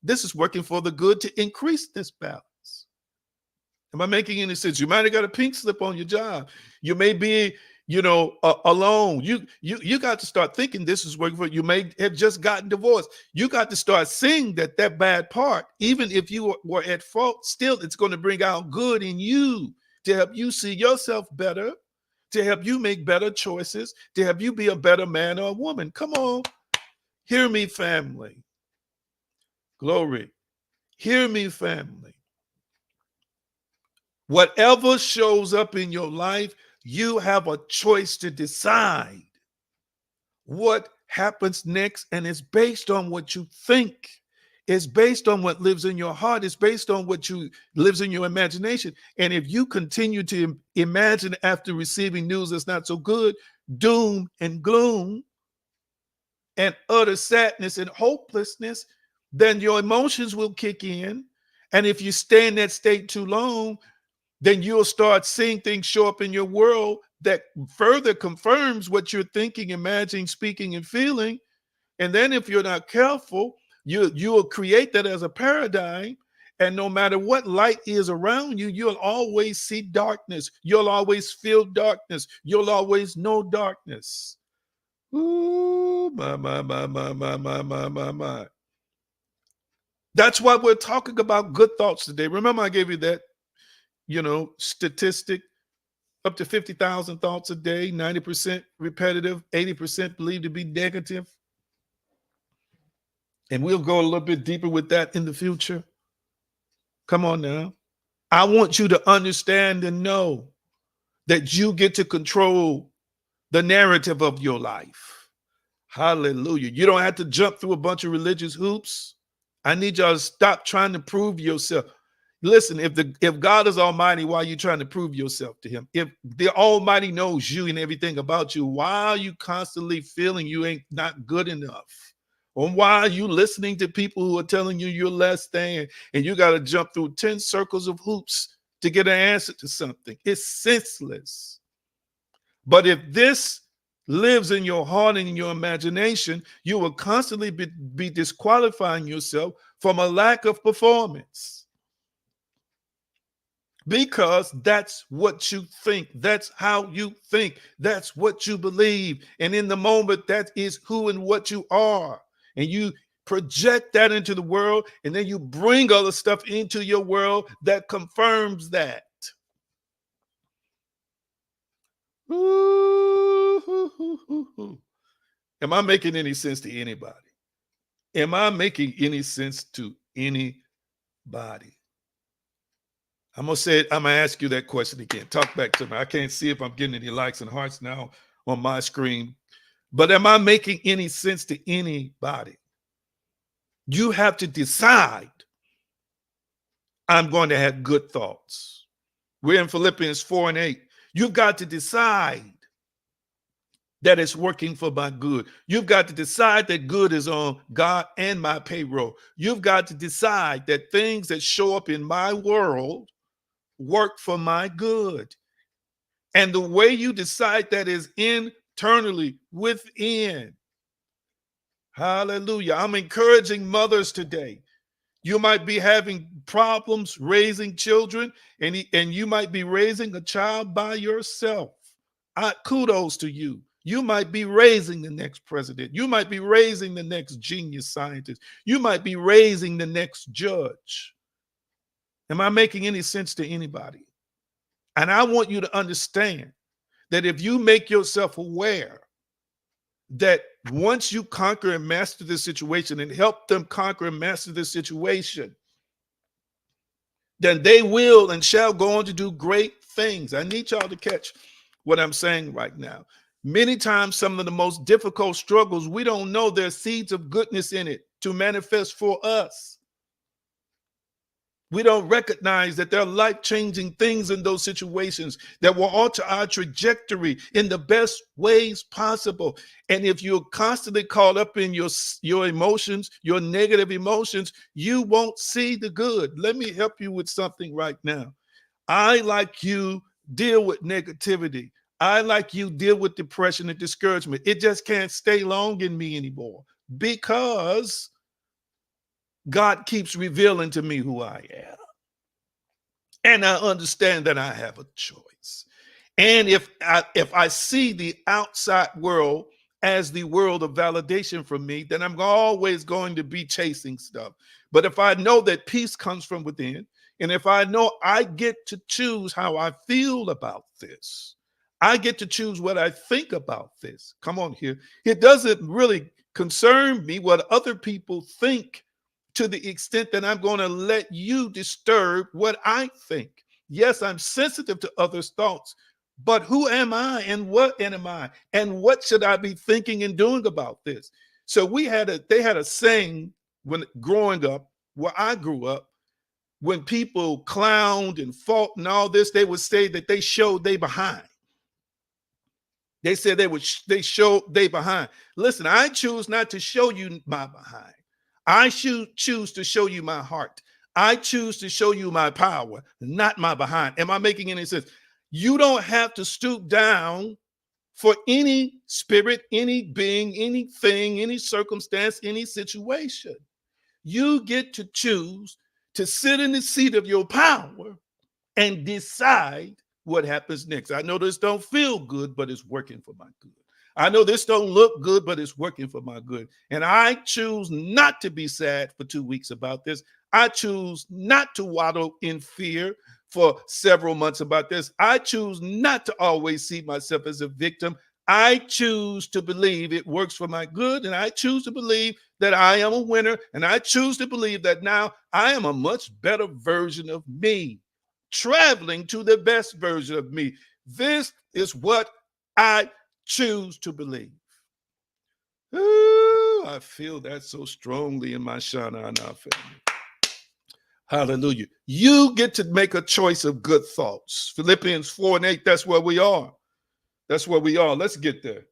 This is working for the good to increase this balance. Am I making any sense? You might have got a pink slip on your job. You may be, alone. You got to start thinking this is working for you. You may have just gotten divorced. You got to start seeing that bad part, even if you were at fault, still it's going to bring out good in you to help you see yourself better, to help you make better choices, to help you be a better man or a woman. Come on. Hear me, family. Glory. Hear me, family. Whatever shows up in your life, you have a choice to decide what happens next, and it's based on what you think. It's based on what lives in your heart. It's based on what lives in your imagination. And if you continue to imagine after receiving news that's not so good, doom and gloom and utter sadness and hopelessness, then your emotions will kick in. And if you stay in that state too long, then you'll start seeing things show up in your world that further confirms what you're thinking, imagining, speaking, and feeling. And then if you're not careful, you'll create that as a paradigm. And no matter what light is around you, you'll always see darkness. You'll always feel darkness. You'll always know darkness. Ooh, my. That's why we're talking about good thoughts today. Remember, I gave you that, statistic. Up to 50,000 thoughts a day, 90% repetitive, 80% believed to be negative. And we'll go a little bit deeper with that in the future. Come on now. I want you to understand and know that you get to control the narrative of your life. Hallelujah. You don't have to jump through a bunch of religious hoops. I need y'all to stop trying to prove yourself. Listen, if God is almighty, why are you trying to prove yourself to him? If the Almighty knows you and everything about you, why are you constantly feeling you ain't not good enough? Or why are you listening to people who are telling you you're less than, and you got to jump through 10 circles of hoops to get an answer to something? It's senseless. But if this lives in your heart and in your imagination, you will constantly be disqualifying yourself from a lack of performance. Because that's what you think. That's how you think. That's what you believe. And in the moment, that is who and what you are. And you project that into the world, and then you bring other stuff into your world that confirms that. Ooh. Am I making any sense to anybody? Am I making any sense to anybody? I'm gonna ask you that question again. Talk back to me. I can't see if I'm getting any likes and hearts now on my screen, but am I making any sense to anybody? You have to decide, I'm going to have good thoughts. We're in Philippians 4:8. You've got to decide that it's working for my good. You've got to decide that good is on God and my payroll. You've got to decide that things that show up in my world work for my good. And the way you decide that is internally within. Hallelujah. I'm encouraging mothers today. You might be having problems raising children, and you might be raising a child by yourself. Kudos to you. You might be raising the next president. You might be raising the next genius scientist. You might be raising the next judge. Am I making any sense to anybody? And I want you to understand that if you make yourself aware that once you conquer and master this situation and help them conquer and master this situation, then they will and shall go on to do great things. I need y'all to catch what I'm saying right now. Many times, some of the most difficult struggles, we don't know there's seeds of goodness in it to manifest for us. We don't recognize that there are life-changing things in those situations that will alter our trajectory in the best ways possible. And if you're constantly caught up in your emotions, your negative emotions, you won't see the good. Let me help you with something right now. I, like you, deal with negativity. I, like you, deal with depression and discouragement. It just can't stay long in me anymore because God keeps revealing to me who I am. And I understand that I have a choice. And if I see the outside world as the world of validation for me, then I'm always going to be chasing stuff. But if I know that peace comes from within, and if I know I get to choose how I feel about this, I get to choose what I think about this. Come on here. It doesn't really concern me what other people think, to the extent that I'm going to let you disturb what I think. Yes, I'm sensitive to others' thoughts, but who am I and what am I? And what should I be thinking and doing about this? So they had a saying when growing up, where I grew up, when people clowned and fought and all this, they would say that they showed they behind. They said they showed they behind. Listen, I choose not to show you my behind. I choose to show you my heart. I choose to show you my power, not my behind. Am I making any sense? You don't have to stoop down for any spirit, any being, anything, any circumstance, any situation. You get to choose to sit in the seat of your power and decide what happens next. I know this don't feel good, but it's working for my good. I know this don't look good, but it's working for my good. And I choose not to be sad for 2 weeks about this. I choose not to waddle in fear for several months about this. I choose not to always see myself as a victim. I choose to believe it works for my good, and I choose to believe that I am a winner, and I choose to believe that now I am a much better version of me, traveling to the best version of me. This is what I choose to believe. Ooh, I feel that so strongly in my Shana and our family. Hallelujah. You get to make a choice of good thoughts. Philippians 4:8, that's where we are. That's where we are. Let's get there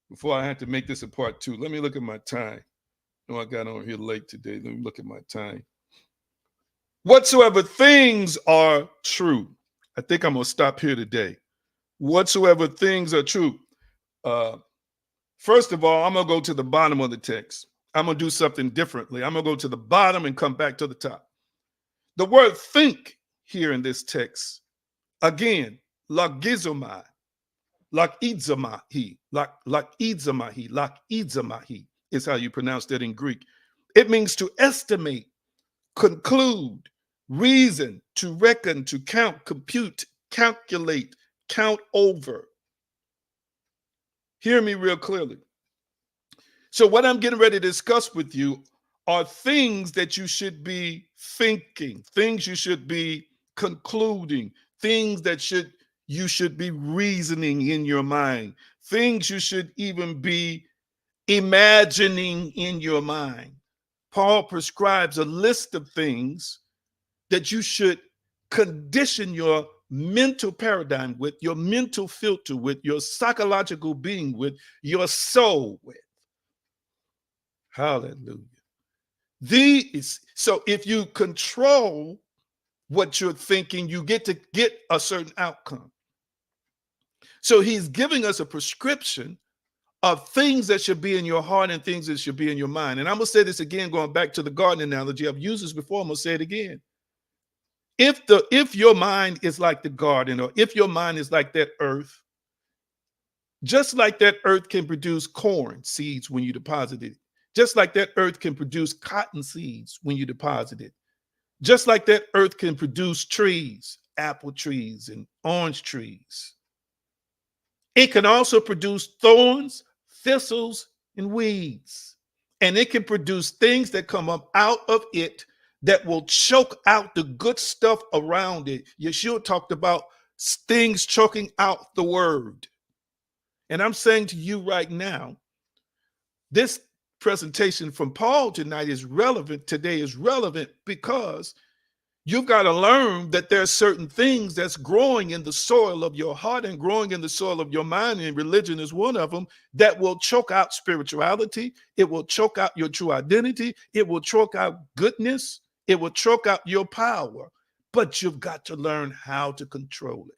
before I have to make this a part 2. Let me look at my time. I got on here late today. Let me look at my time. Whatsoever things are true. I think I'm going to stop here today. Whatsoever things are true. First of all, I'm going to go to the bottom of the text. I'm going to do something differently. I'm going to go to the bottom and come back to the top. The word think here in this text, again, logizomai, lakidzamahi is how you pronounce that in Greek. It means to estimate, conclude, reason, to reckon, to count, compute, calculate, count over. Hear me real clearly. So what I'm getting ready to discuss with you are things that you should be thinking, things you should be concluding, things that you should be reasoning in your mind, things you should even be imagining in your mind. Paul prescribes a list of things that you should condition your mental paradigm with, your mental filter with, your psychological being with, your soul with. Hallelujah. So if you control what you're thinking, you get to get a certain outcome. So he's giving us a prescription of things that should be in your heart and things that should be in your mind. And I'm going to say this again, going back to the garden analogy. I've used this before. I'm going to say it again. If your mind is like the garden, or if your mind is like that earth, just like that earth can produce corn seeds when you deposit it, just like that earth can produce cotton seeds when you deposit it, just like that earth can produce trees, apple trees and orange trees, it can also produce thorns, thistles, and weeds. And it can produce things that come up out of it that will choke out the good stuff around it. Yeshua talked about things choking out the word. And I'm saying to you right now, this presentation from Paul tonight is relevant, today is relevant because you've got to learn that there are certain things that's growing in the soil of your heart and growing in the soil of your mind, and religion is one of them, that will choke out spirituality. It will choke out your true identity. It will choke out goodness. It will choke out your power. But you've got to learn how to control it.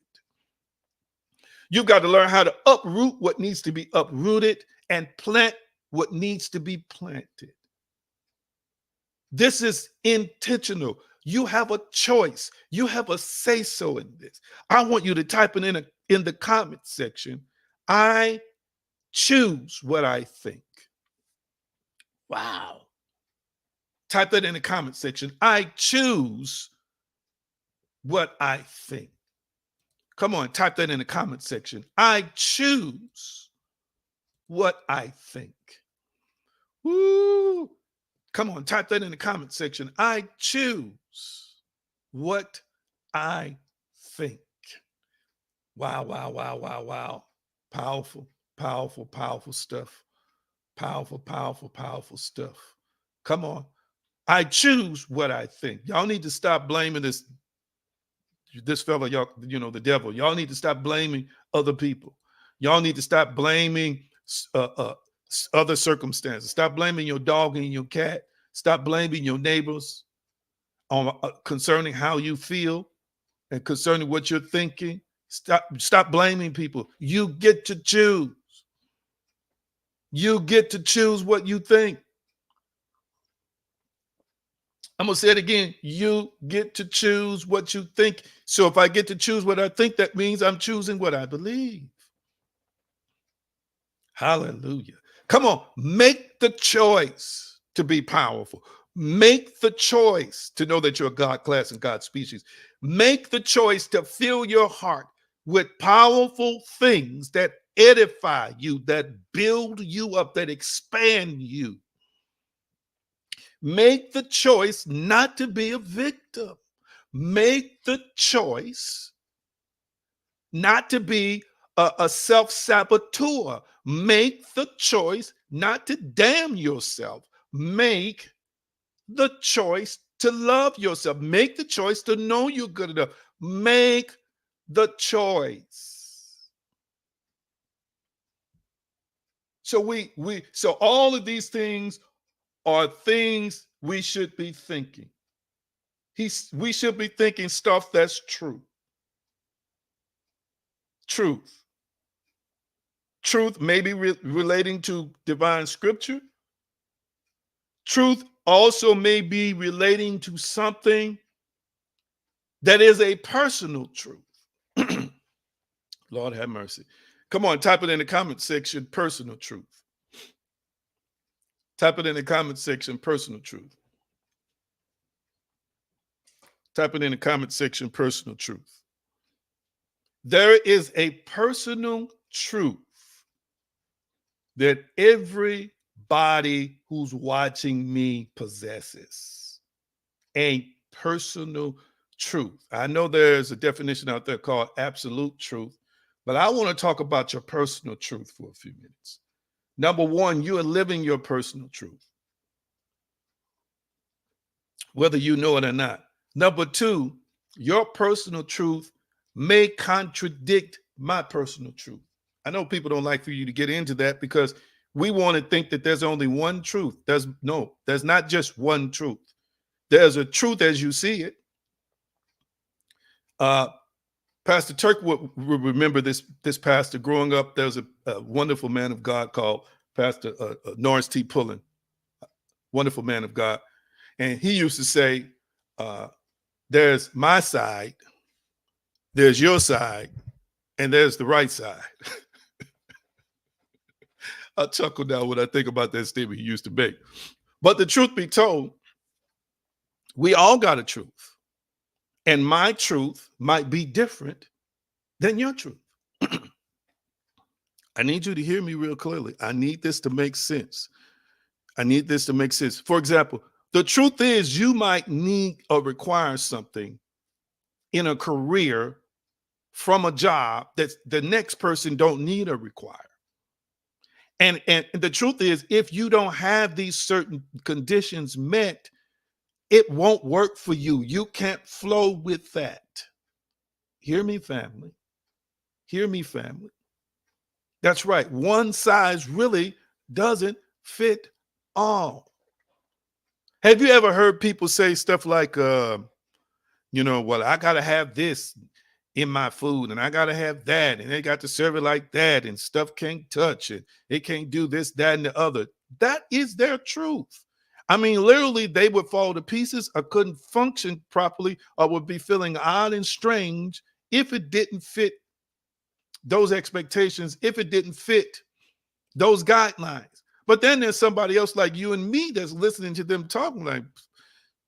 You've got to learn how to uproot what needs to be uprooted and plant what needs to be planted. This is intentional. You have a choice. You have a say-so in this. I want you to type it in the comment section. I choose what I think. Wow. Type that in the comment section. I choose what I think. Come on, type that in the comment section. I choose what I think. Woo. Come on, type that in the comment section. I choose what I think. Wow, wow, wow, wow, wow. Powerful, powerful, powerful stuff. Powerful, powerful, powerful stuff. Come on. I choose what I think. Y'all need to stop blaming this fellow, y'all, the devil. Y'all need to stop blaming other people. Y'all need to stop blaming other circumstances. Stop blaming your dog and your cat. Stop blaming your neighbors on concerning how you feel and concerning what you're thinking. Stop blaming people. You get to choose. You get to choose what you think. I'm going to say it again. You get to choose what you think. So if I get to choose what I think, that means I'm choosing what I believe. Hallelujah. Come on, make the choice to be powerful. Make the choice to know that you're a God class and God species. Make the choice to fill your heart with powerful things that edify you, that build you up, that expand you. Make the choice not to be a victim. Make the choice not to be a self-saboteur. Make the choice not to damn yourself. Make the choice to love yourself. Make the choice to know you're good enough. Make the choice. So all of these things are things we should be thinking. We should be thinking stuff that's true. Truth. Truth may be relating to divine scripture. Truth also may be relating to something that is a personal truth. Lord have mercy. Come on, type it in the comment section, personal truth. Type it in the comment section, personal truth. Type it in the comment section, personal truth. There is a personal truth that everybody who's watching me possesses. A personal truth. I know there's a definition out there called absolute truth, but I want to talk about your personal truth for a few minutes. Number one, you are living your personal truth, whether you know it or not. Number two, your personal truth may contradict my personal truth. I know people don't like for you to get into that because we want to think that there's only one truth. There's not just one truth. There's a truth as you see it. Pastor Turk would remember this pastor growing up. There was a wonderful man of God called Pastor Norris T. Pullen, wonderful man of God. And he used to say, there's my side, there's your side, and there's the right side. I chuckle now when I think about that statement he used to make. But the truth be told, we all got a truth. And my truth might be different than your truth. I need you to hear me real clearly. I need this to make sense. I need this to make sense. For example, the truth is you might need or require something in a career from a job that the next person don't need or require. And the truth is, if you don't have these certain conditions met, it won't work for you. You can't flow with that. Hear me, family. Hear me, family. That's right. One size really doesn't fit all. Have you ever heard people say stuff like, well, I got to have this in my food and I got to have that and they got to serve it like that and stuff can't touch it. It can't do this, that, and the other. That is their truth. I mean, literally, they would fall to pieces or couldn't function properly or would be feeling odd and strange if it didn't fit those expectations, if it didn't fit those guidelines. But then there's somebody else like you and me that's listening to them talking like,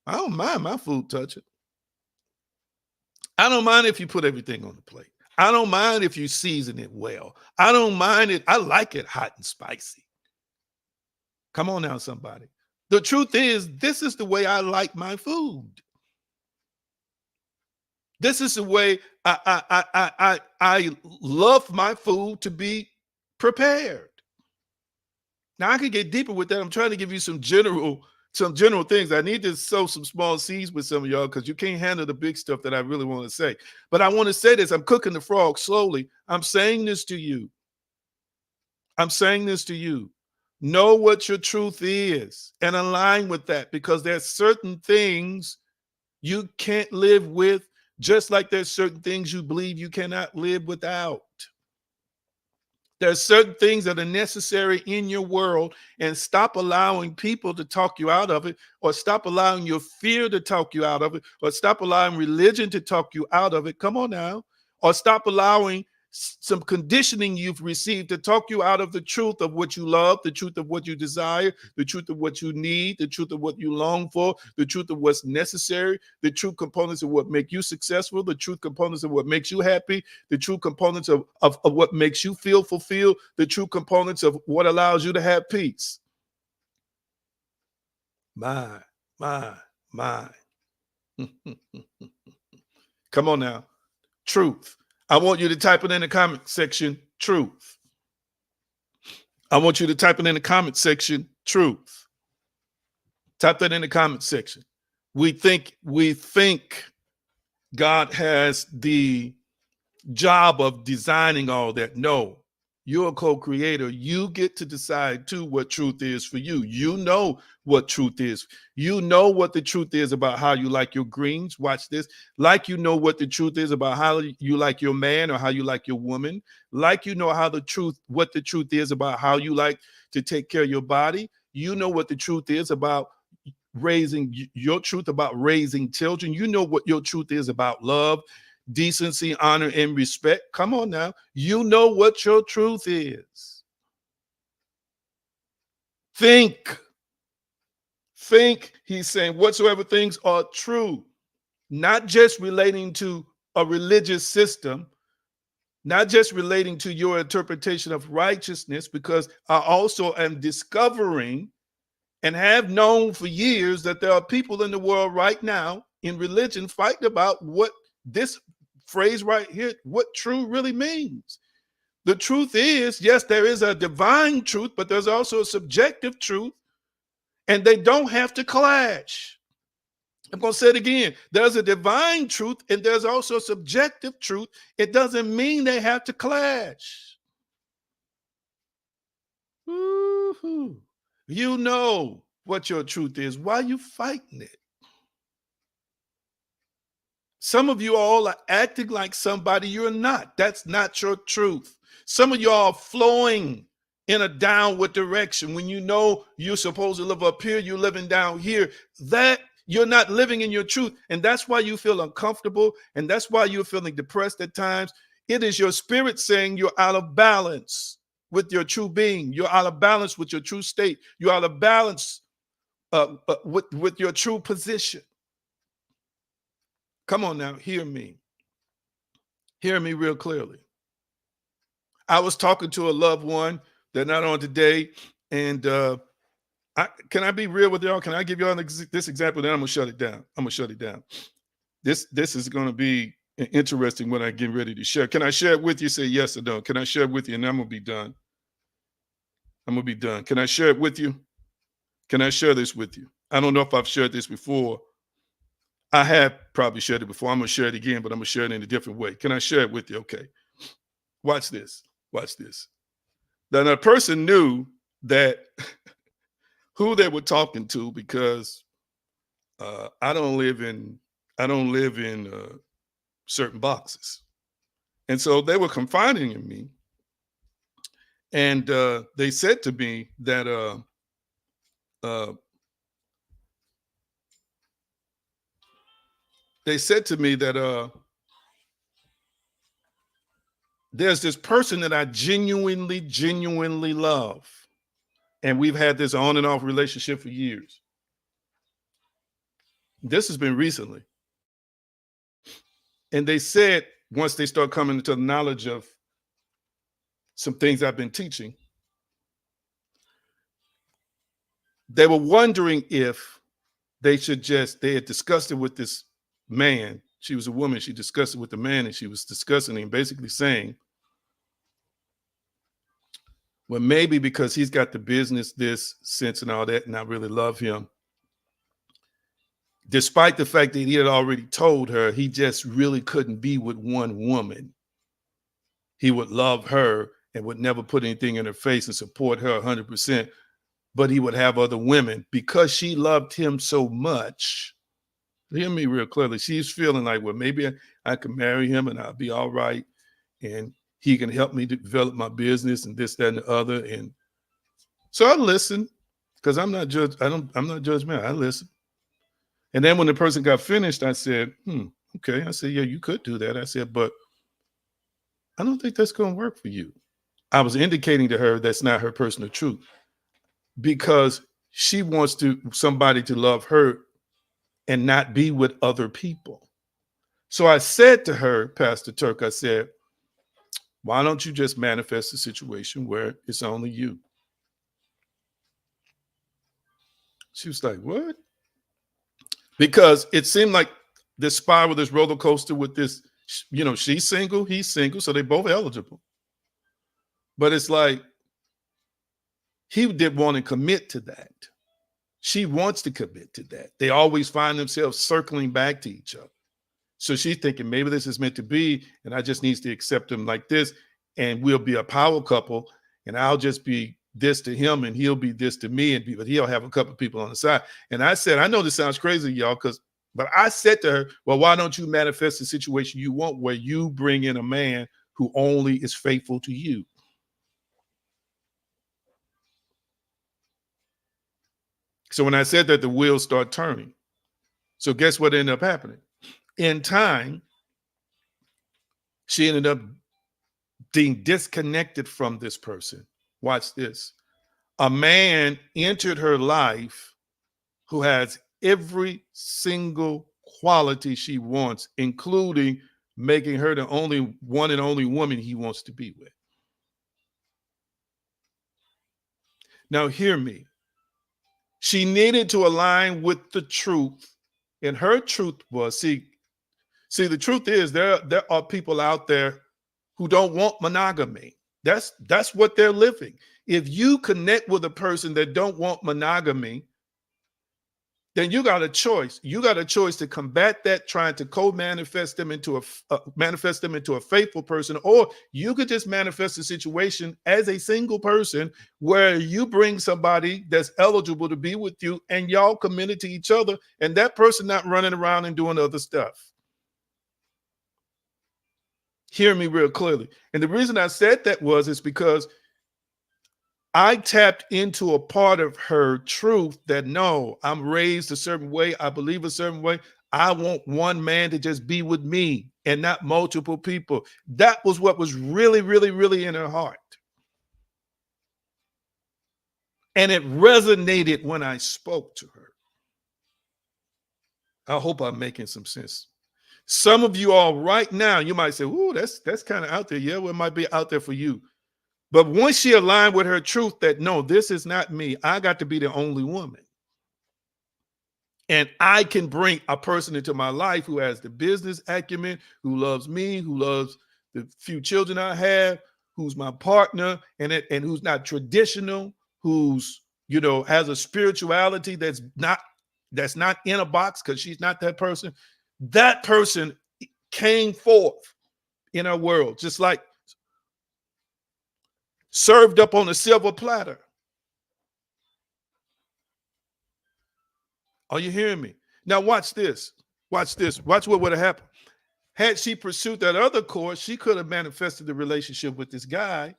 I don't mind my food touching. I don't mind if you put everything on the plate. I don't mind if you season it well. I don't mind it. I like it hot and spicy. Come on now, somebody. The truth is, this is the way I like my food. This is the way I love my food to be prepared. Now I can get deeper with that. I'm trying to give you some general things. I need to sow some small seeds with some of y'all because you can't handle the big stuff that I really want to say. But I want to say this. I'm cooking the frog slowly. I'm saying this to you. I'm saying this to you. Know what your truth is and align with that because there's certain things you can't live with Just like there's certain things you believe you cannot live without. There's certain things that are necessary in your world, and stop allowing people to talk you out of it, or stop allowing your fear to talk you out of it, or stop allowing religion to talk you out of it. Come on now. Or stop allowing some conditioning you've received to talk you out of the truth of what you love, the truth of what you desire, the truth of what you need, the truth of what you long for, the truth of what's necessary, the true components of what make you successful, the true components of what makes you happy, the true components of what makes you feel fulfilled, the true components of what allows you to have peace. My. Come on now. Truth. I want you to type it in the comment section, truth. I want you to type it in the comment section, truth. Type that in the comment section. We think God has the job of designing all that. No, you're a co-creator. You get to decide too what truth is for you. You know what truth is. You know what the truth is about how you like your greens. Watch this. Like you know what the truth is about how you like your man or how you like your woman. Like you know what the truth is about how you like to take care of your body. You know what the truth is about raising children. You know what your truth is about love, decency, honor, and respect. Come on now. You know what your truth is. Think, he's saying, whatsoever things are true, not just relating to a religious system, not just relating to your interpretation of righteousness, because I also am discovering and have known for years that there are people in the world right now in religion fighting about what this phrase right here, what true really means. The truth is, yes, there is a divine truth, but there's also a subjective truth, and they don't have to clash. I'm going to say it again. There's a divine truth, and there's also a subjective truth. It doesn't mean they have to clash. Woo-hoo. You know what your truth is. Why are you fighting it? Some of you all are acting like somebody you're not. That's not your truth. Some of y'all are flowing in a downward direction when you know you're supposed to live up here, you're living down here. That you're not living in your truth. And that's why you feel uncomfortable. And that's why you're feeling depressed at times. It is your spirit saying you're out of balance with your true being. You're out of balance with your true state. You're out of balance with your true position. Come on now, hear me. Hear me real clearly. I was talking to a loved one. They're not on today. And can I be real with y'all? Can I give y'all this example? Then I'm going to shut it down. This is going to be interesting when I get ready to share. Can I share it with you? Say yes or no. Can I share it with you? And I'm going to be done. Can I share it with you? Can I share this with you? I don't know if I've shared this before. I have probably shared it before. I'm going to share it again, but I'm going to share it in a different way. Can I share it with you? Okay. Watch this. Then a person knew that who they were talking to, because I don't live in certain boxes. And so they were confiding in me. And they said to me that there's this person that I genuinely love. And we've had this on and off relationship for years. This has been recently. And they said, once they start coming into the knowledge of some things I've been teaching, they were wondering if they had discussed it with this man. She was a woman. She discussed it with the man, and she was discussing it and basically saying, well, maybe because he's got the business, this, sense, and all that, and I really love him, despite the fact that he had already told her he just really couldn't be with one woman. He would love her and would never put anything in her face and support her 100%, but he would have other women because she loved him so much. Hear me real clearly. She's feeling like, well, maybe I can marry him and I'll be all right. And he can help me to develop my business and this, that, and the other. And so I listen because I'm not judgmental. I listen. And then when the person got finished, I said, okay. I said, yeah, you could do that. I said, but I don't think that's going to work for you. I was indicating to her that's not her personal truth because she wants somebody to love her and not be with other people. So I said to her, Pastor Turk, I said, why don't you just manifest a situation where it's only you? She was like, what? Because it seemed like this spiral, this roller coaster with this, she's single, he's single, so they're both eligible. But it's like, he didn't want to commit to that. She wants to commit to that. They always find themselves circling back to each other. So she's thinking maybe this is meant to be, and I just needs to accept him like this, and we'll be a power couple, and I'll just be this to him, and he'll be this to me, but he'll have a couple of people on the side. And I said, I know this sounds crazy, y'all, but I said to her, well, why don't you manifest the situation you want where you bring in a man who only is faithful to you? So when I said that, the wheels start turning. So guess what ended up happening? In time, she ended up being disconnected from this person. Watch this. A man entered her life who has every single quality she wants, including making her the only one and only woman he wants to be with. Now, hear me. She needed to align with the truth. And her truth was, see, the truth is there are people out there who don't want monogamy. That's what they're living. If you connect with a person that don't want monogamy, then you got a choice. You got a choice to combat that, trying to co-manifest them into a faithful person, or you could just manifest a situation as a single person where you bring somebody that's eligible to be with you, and y'all committed to each other, and that person not running around and doing other stuff. Hear me real clearly. And the reason I said that is because I tapped into a part of her truth that, no, I'm raised a certain way. I believe a certain way. I want one man to just be with me and not multiple people. That was what was really, really, really in her heart. And it resonated when I spoke to her. I hope I'm making some sense. Some of you all right now, you might say, ooh, that's kind of out there. Yeah, well, it might be out there for you. But once she aligned with her truth that, no, this is not me. I got to be the only woman. And I can bring a person into my life who has the business acumen, who loves me, who loves the few children I have, who's my partner, and who's not traditional, who's, has a spirituality that's not in a box because she's not that person. That person came forth in our world, just like served up on a silver platter. Are you hearing me? Now watch this. Watch this. Watch what would have happened. Had she pursued that other course, she could have manifested the relationship with this guy,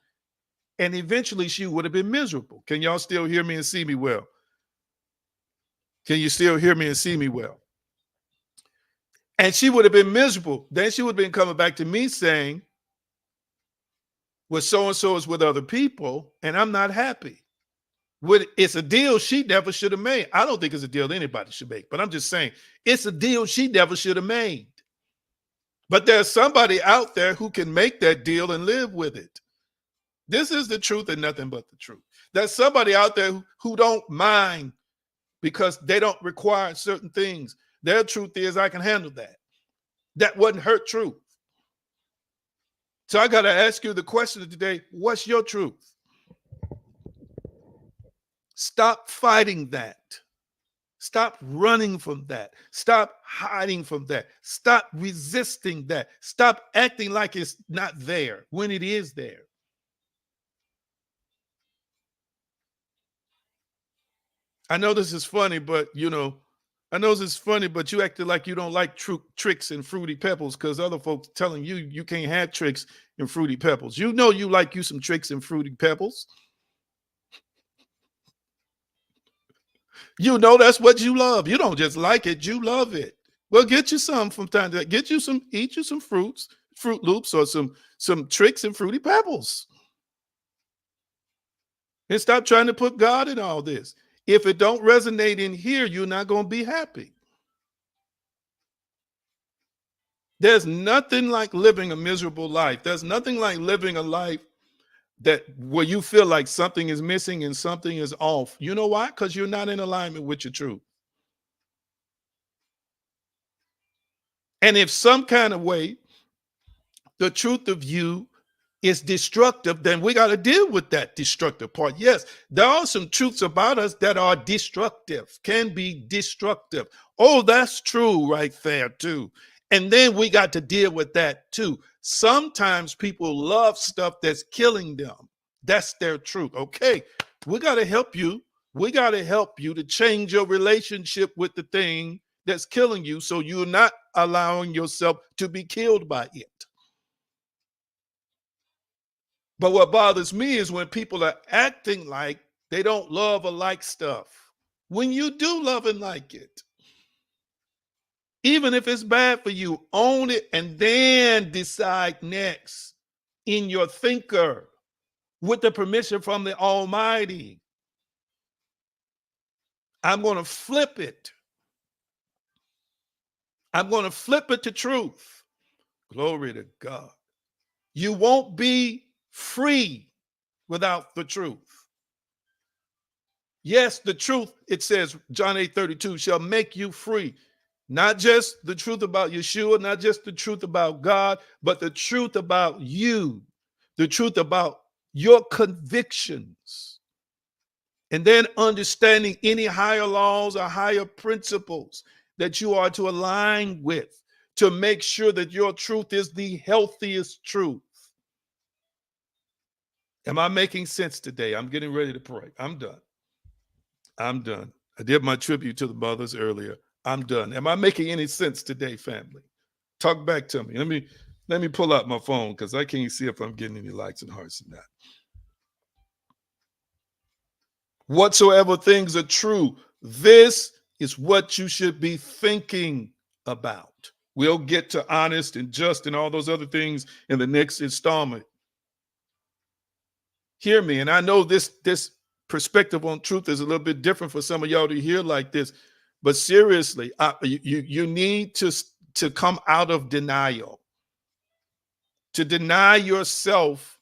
and eventually she would have been miserable. Can y'all still hear me and see me well? Can you still hear me and see me well? And she would have been miserable. Then she would have been coming back to me saying, well, so-and-so is with other people, and I'm not happy. It's a deal she never should have made. I don't think it's a deal anybody should make, but I'm just saying it's a deal she never should have made. But there's somebody out there who can make that deal and live with it. This is the truth and nothing but the truth. There's somebody out there who don't mind because they don't require certain things. Their truth is, I can handle that. That wasn't her truth. So I got to ask you the question of today, what's your truth? Stop fighting that. Stop running from that. Stop hiding from that. Stop resisting that. Stop acting like it's not there when it is there. I know this is funny, but I know it's funny, but you acted like you don't like tricks and fruity pebbles because other folks telling you you can't have tricks and fruity pebbles. You know you like you some tricks and fruity pebbles. You know that's what you love. You don't just like it, you love it. Well, get you some from time to time. Get you some, eat you some fruits, Fruit Loops, or some tricks and fruity pebbles. And stop trying to put God in all this. If it don't resonate in here, you're not going to be happy. There's nothing like living a miserable life. There's nothing like living a life that where you feel like something is missing and something is off. You know why? Because you're not in alignment with your truth. And if some kind of way the truth of you is destructive, then we got to deal with that destructive part. Yes, there are some truths about us that are destructive, can be destructive. Oh, that's true right there, too. And then we got to deal with that, too. Sometimes people love stuff that's killing them. That's their truth. Okay, we got to help you. We got to help you to change your relationship with the thing that's killing you so you're not allowing yourself to be killed by it. But what bothers me is when people are acting like they don't love or like stuff. When you do love and like it, even if it's bad for you, own it and then decide next in your thinker with the permission from the Almighty. I'm going to flip it. I'm going to flip it to truth. Glory to God. You won't be free without the truth. Yes, the truth, it says, John 8:32, shall make you free. Not just the truth about Yeshua, not just the truth about God, but the truth about you, the truth about your convictions. And then understanding any higher laws or higher principles that you are to align with to make sure that your truth is the healthiest truth. Am I making sense today? I'm getting ready to pray. I'm done. I'm done. I did my tribute to the mothers earlier. I'm done. Am I making any sense today, family? Talk back to me. Let me pull out my phone because I can't see if I'm getting any likes and hearts or not. Whatsoever things are true, this is what you should be thinking about. We'll get to honest and just and all those other things in the next installment. Hear me, and I know this perspective on truth is a little bit different for some of y'all to hear like this, but seriously, you need to come out of denial. To deny yourself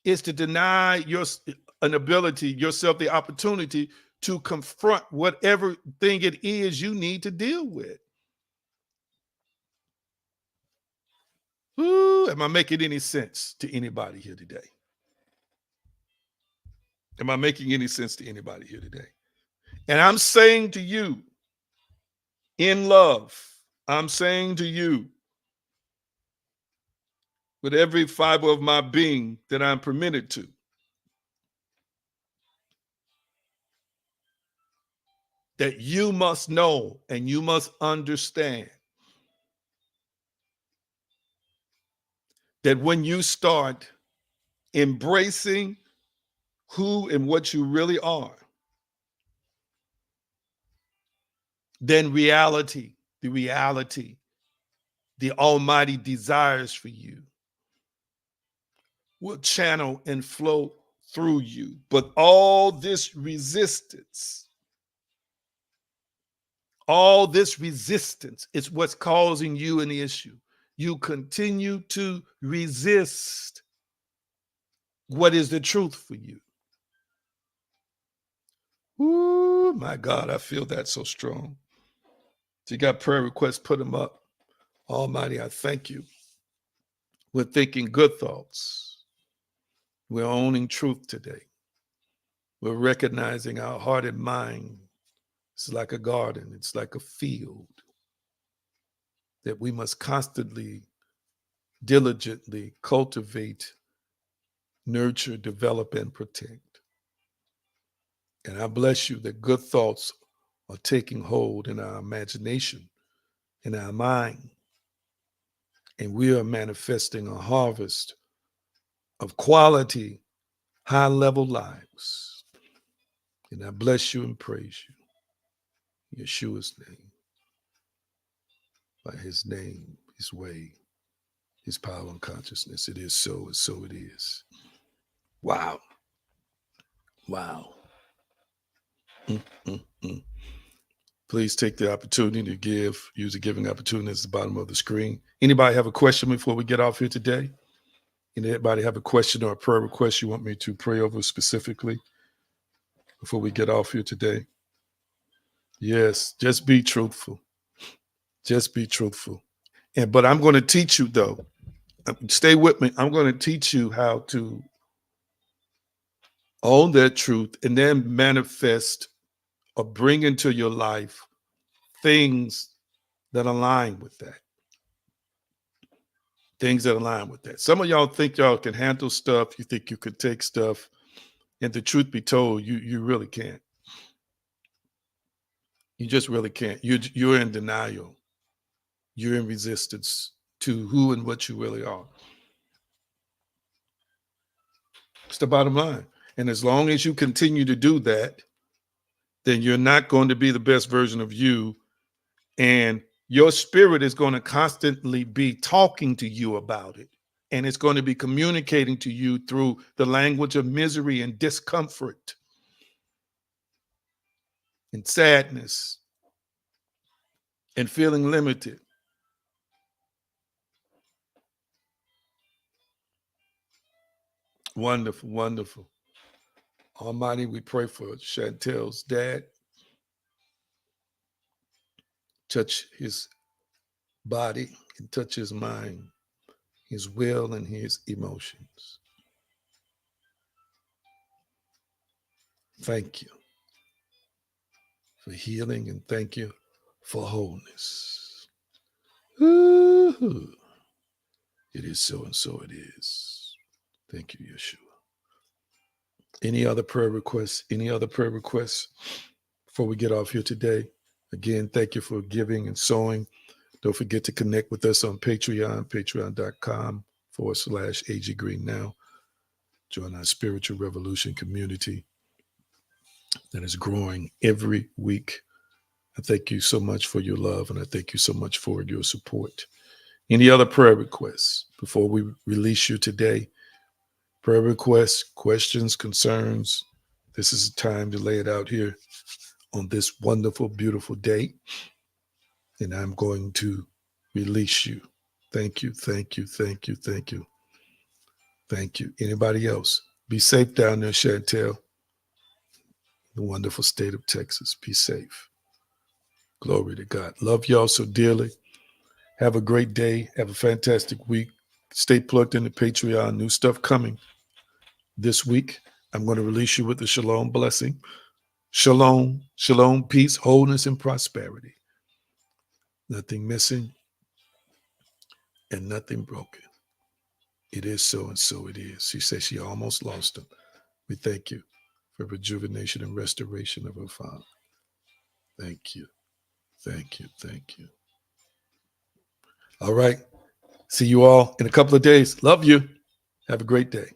is to deny yourself the opportunity to confront whatever thing it is you need to deal with. Ooh, am I making any sense to anybody here today? Am I making any sense to anybody here today? And I'm saying to you, in love, I'm saying to you, with every fiber of my being that I'm permitted to, that you must know and you must understand that when you start embracing who and what you really are, then the reality the Almighty desires for you will channel and flow through you. But all this resistance is what's causing you an issue. You continue to resist what is the truth for you. Ooh, my God, I feel that so strong. If you got prayer requests, put them up. Almighty, I thank you. We're thinking good thoughts. We're owning truth today. We're recognizing our heart and mind. It's like a garden. It's like a field that we must constantly, diligently cultivate, nurture, develop, and protect. And I bless you that good thoughts are taking hold in our imagination, in our mind, and we are manifesting a harvest of quality, high-level lives. And I bless you and praise you in Yeshua's name, by his name, his way, his power and consciousness. It is so, and so it is. Wow. Wow. Mm-mm-mm. Please take the opportunity to give. Use the giving opportunity at the bottom of the screen. Anybody have a question before we get off here today? Anybody have a question or a prayer request you want me to pray over specifically before we get off here today? Yes, just be truthful. Just be truthful. But I'm going to teach you, though. Stay with me. I'm going to teach you how to own that truth and then manifest or bring into your life things that align with that. Things that align with that. Some of y'all think y'all can handle stuff. You think you could take stuff. And the truth be told, you really can't. You just really can't. You're in denial. You're in resistance to who and what you really are. It's the bottom line. And as long as you continue to do that, then you're not going to be the best version of you. And your spirit is going to constantly be talking to you about it. And it's going to be communicating to you through the language of misery and discomfort and sadness and feeling limited. Wonderful, wonderful. Almighty, we pray for Chantel's dad. Touch his body and touch his mind, his will, and his emotions. Thank you for healing and thank you for wholeness. Ooh. It is so and so it is. Thank you, Yeshua. Any other prayer requests? Any other prayer requests before we get off here today? Again, thank you for giving and sowing. Don't forget to connect with us on Patreon, patreon.com/AG Green Now. Join our spiritual revolution community that is growing every week. I thank you so much for your love, and I thank you so much for your support. Any other prayer requests before we release you today? Prayer requests, questions, concerns. This is the time to lay it out here on this wonderful, beautiful day. And I'm going to release you. Thank you, thank you, thank you, thank you. Thank you. Anybody else? Be safe down there, Chantel. The wonderful state of Texas. Be safe. Glory to God. Love y'all so dearly. Have a great day. Have a fantastic week. Stay plugged into Patreon. New stuff coming this week. I'm going to release you with the shalom blessing. Shalom, shalom, peace, wholeness, and prosperity. Nothing missing and nothing broken. It is so and so it is. She said she almost lost him. We thank you for rejuvenation and restoration of her father. Thank you. Thank you. Thank you. All right. See you all in a couple of days. Love you. Have a great day.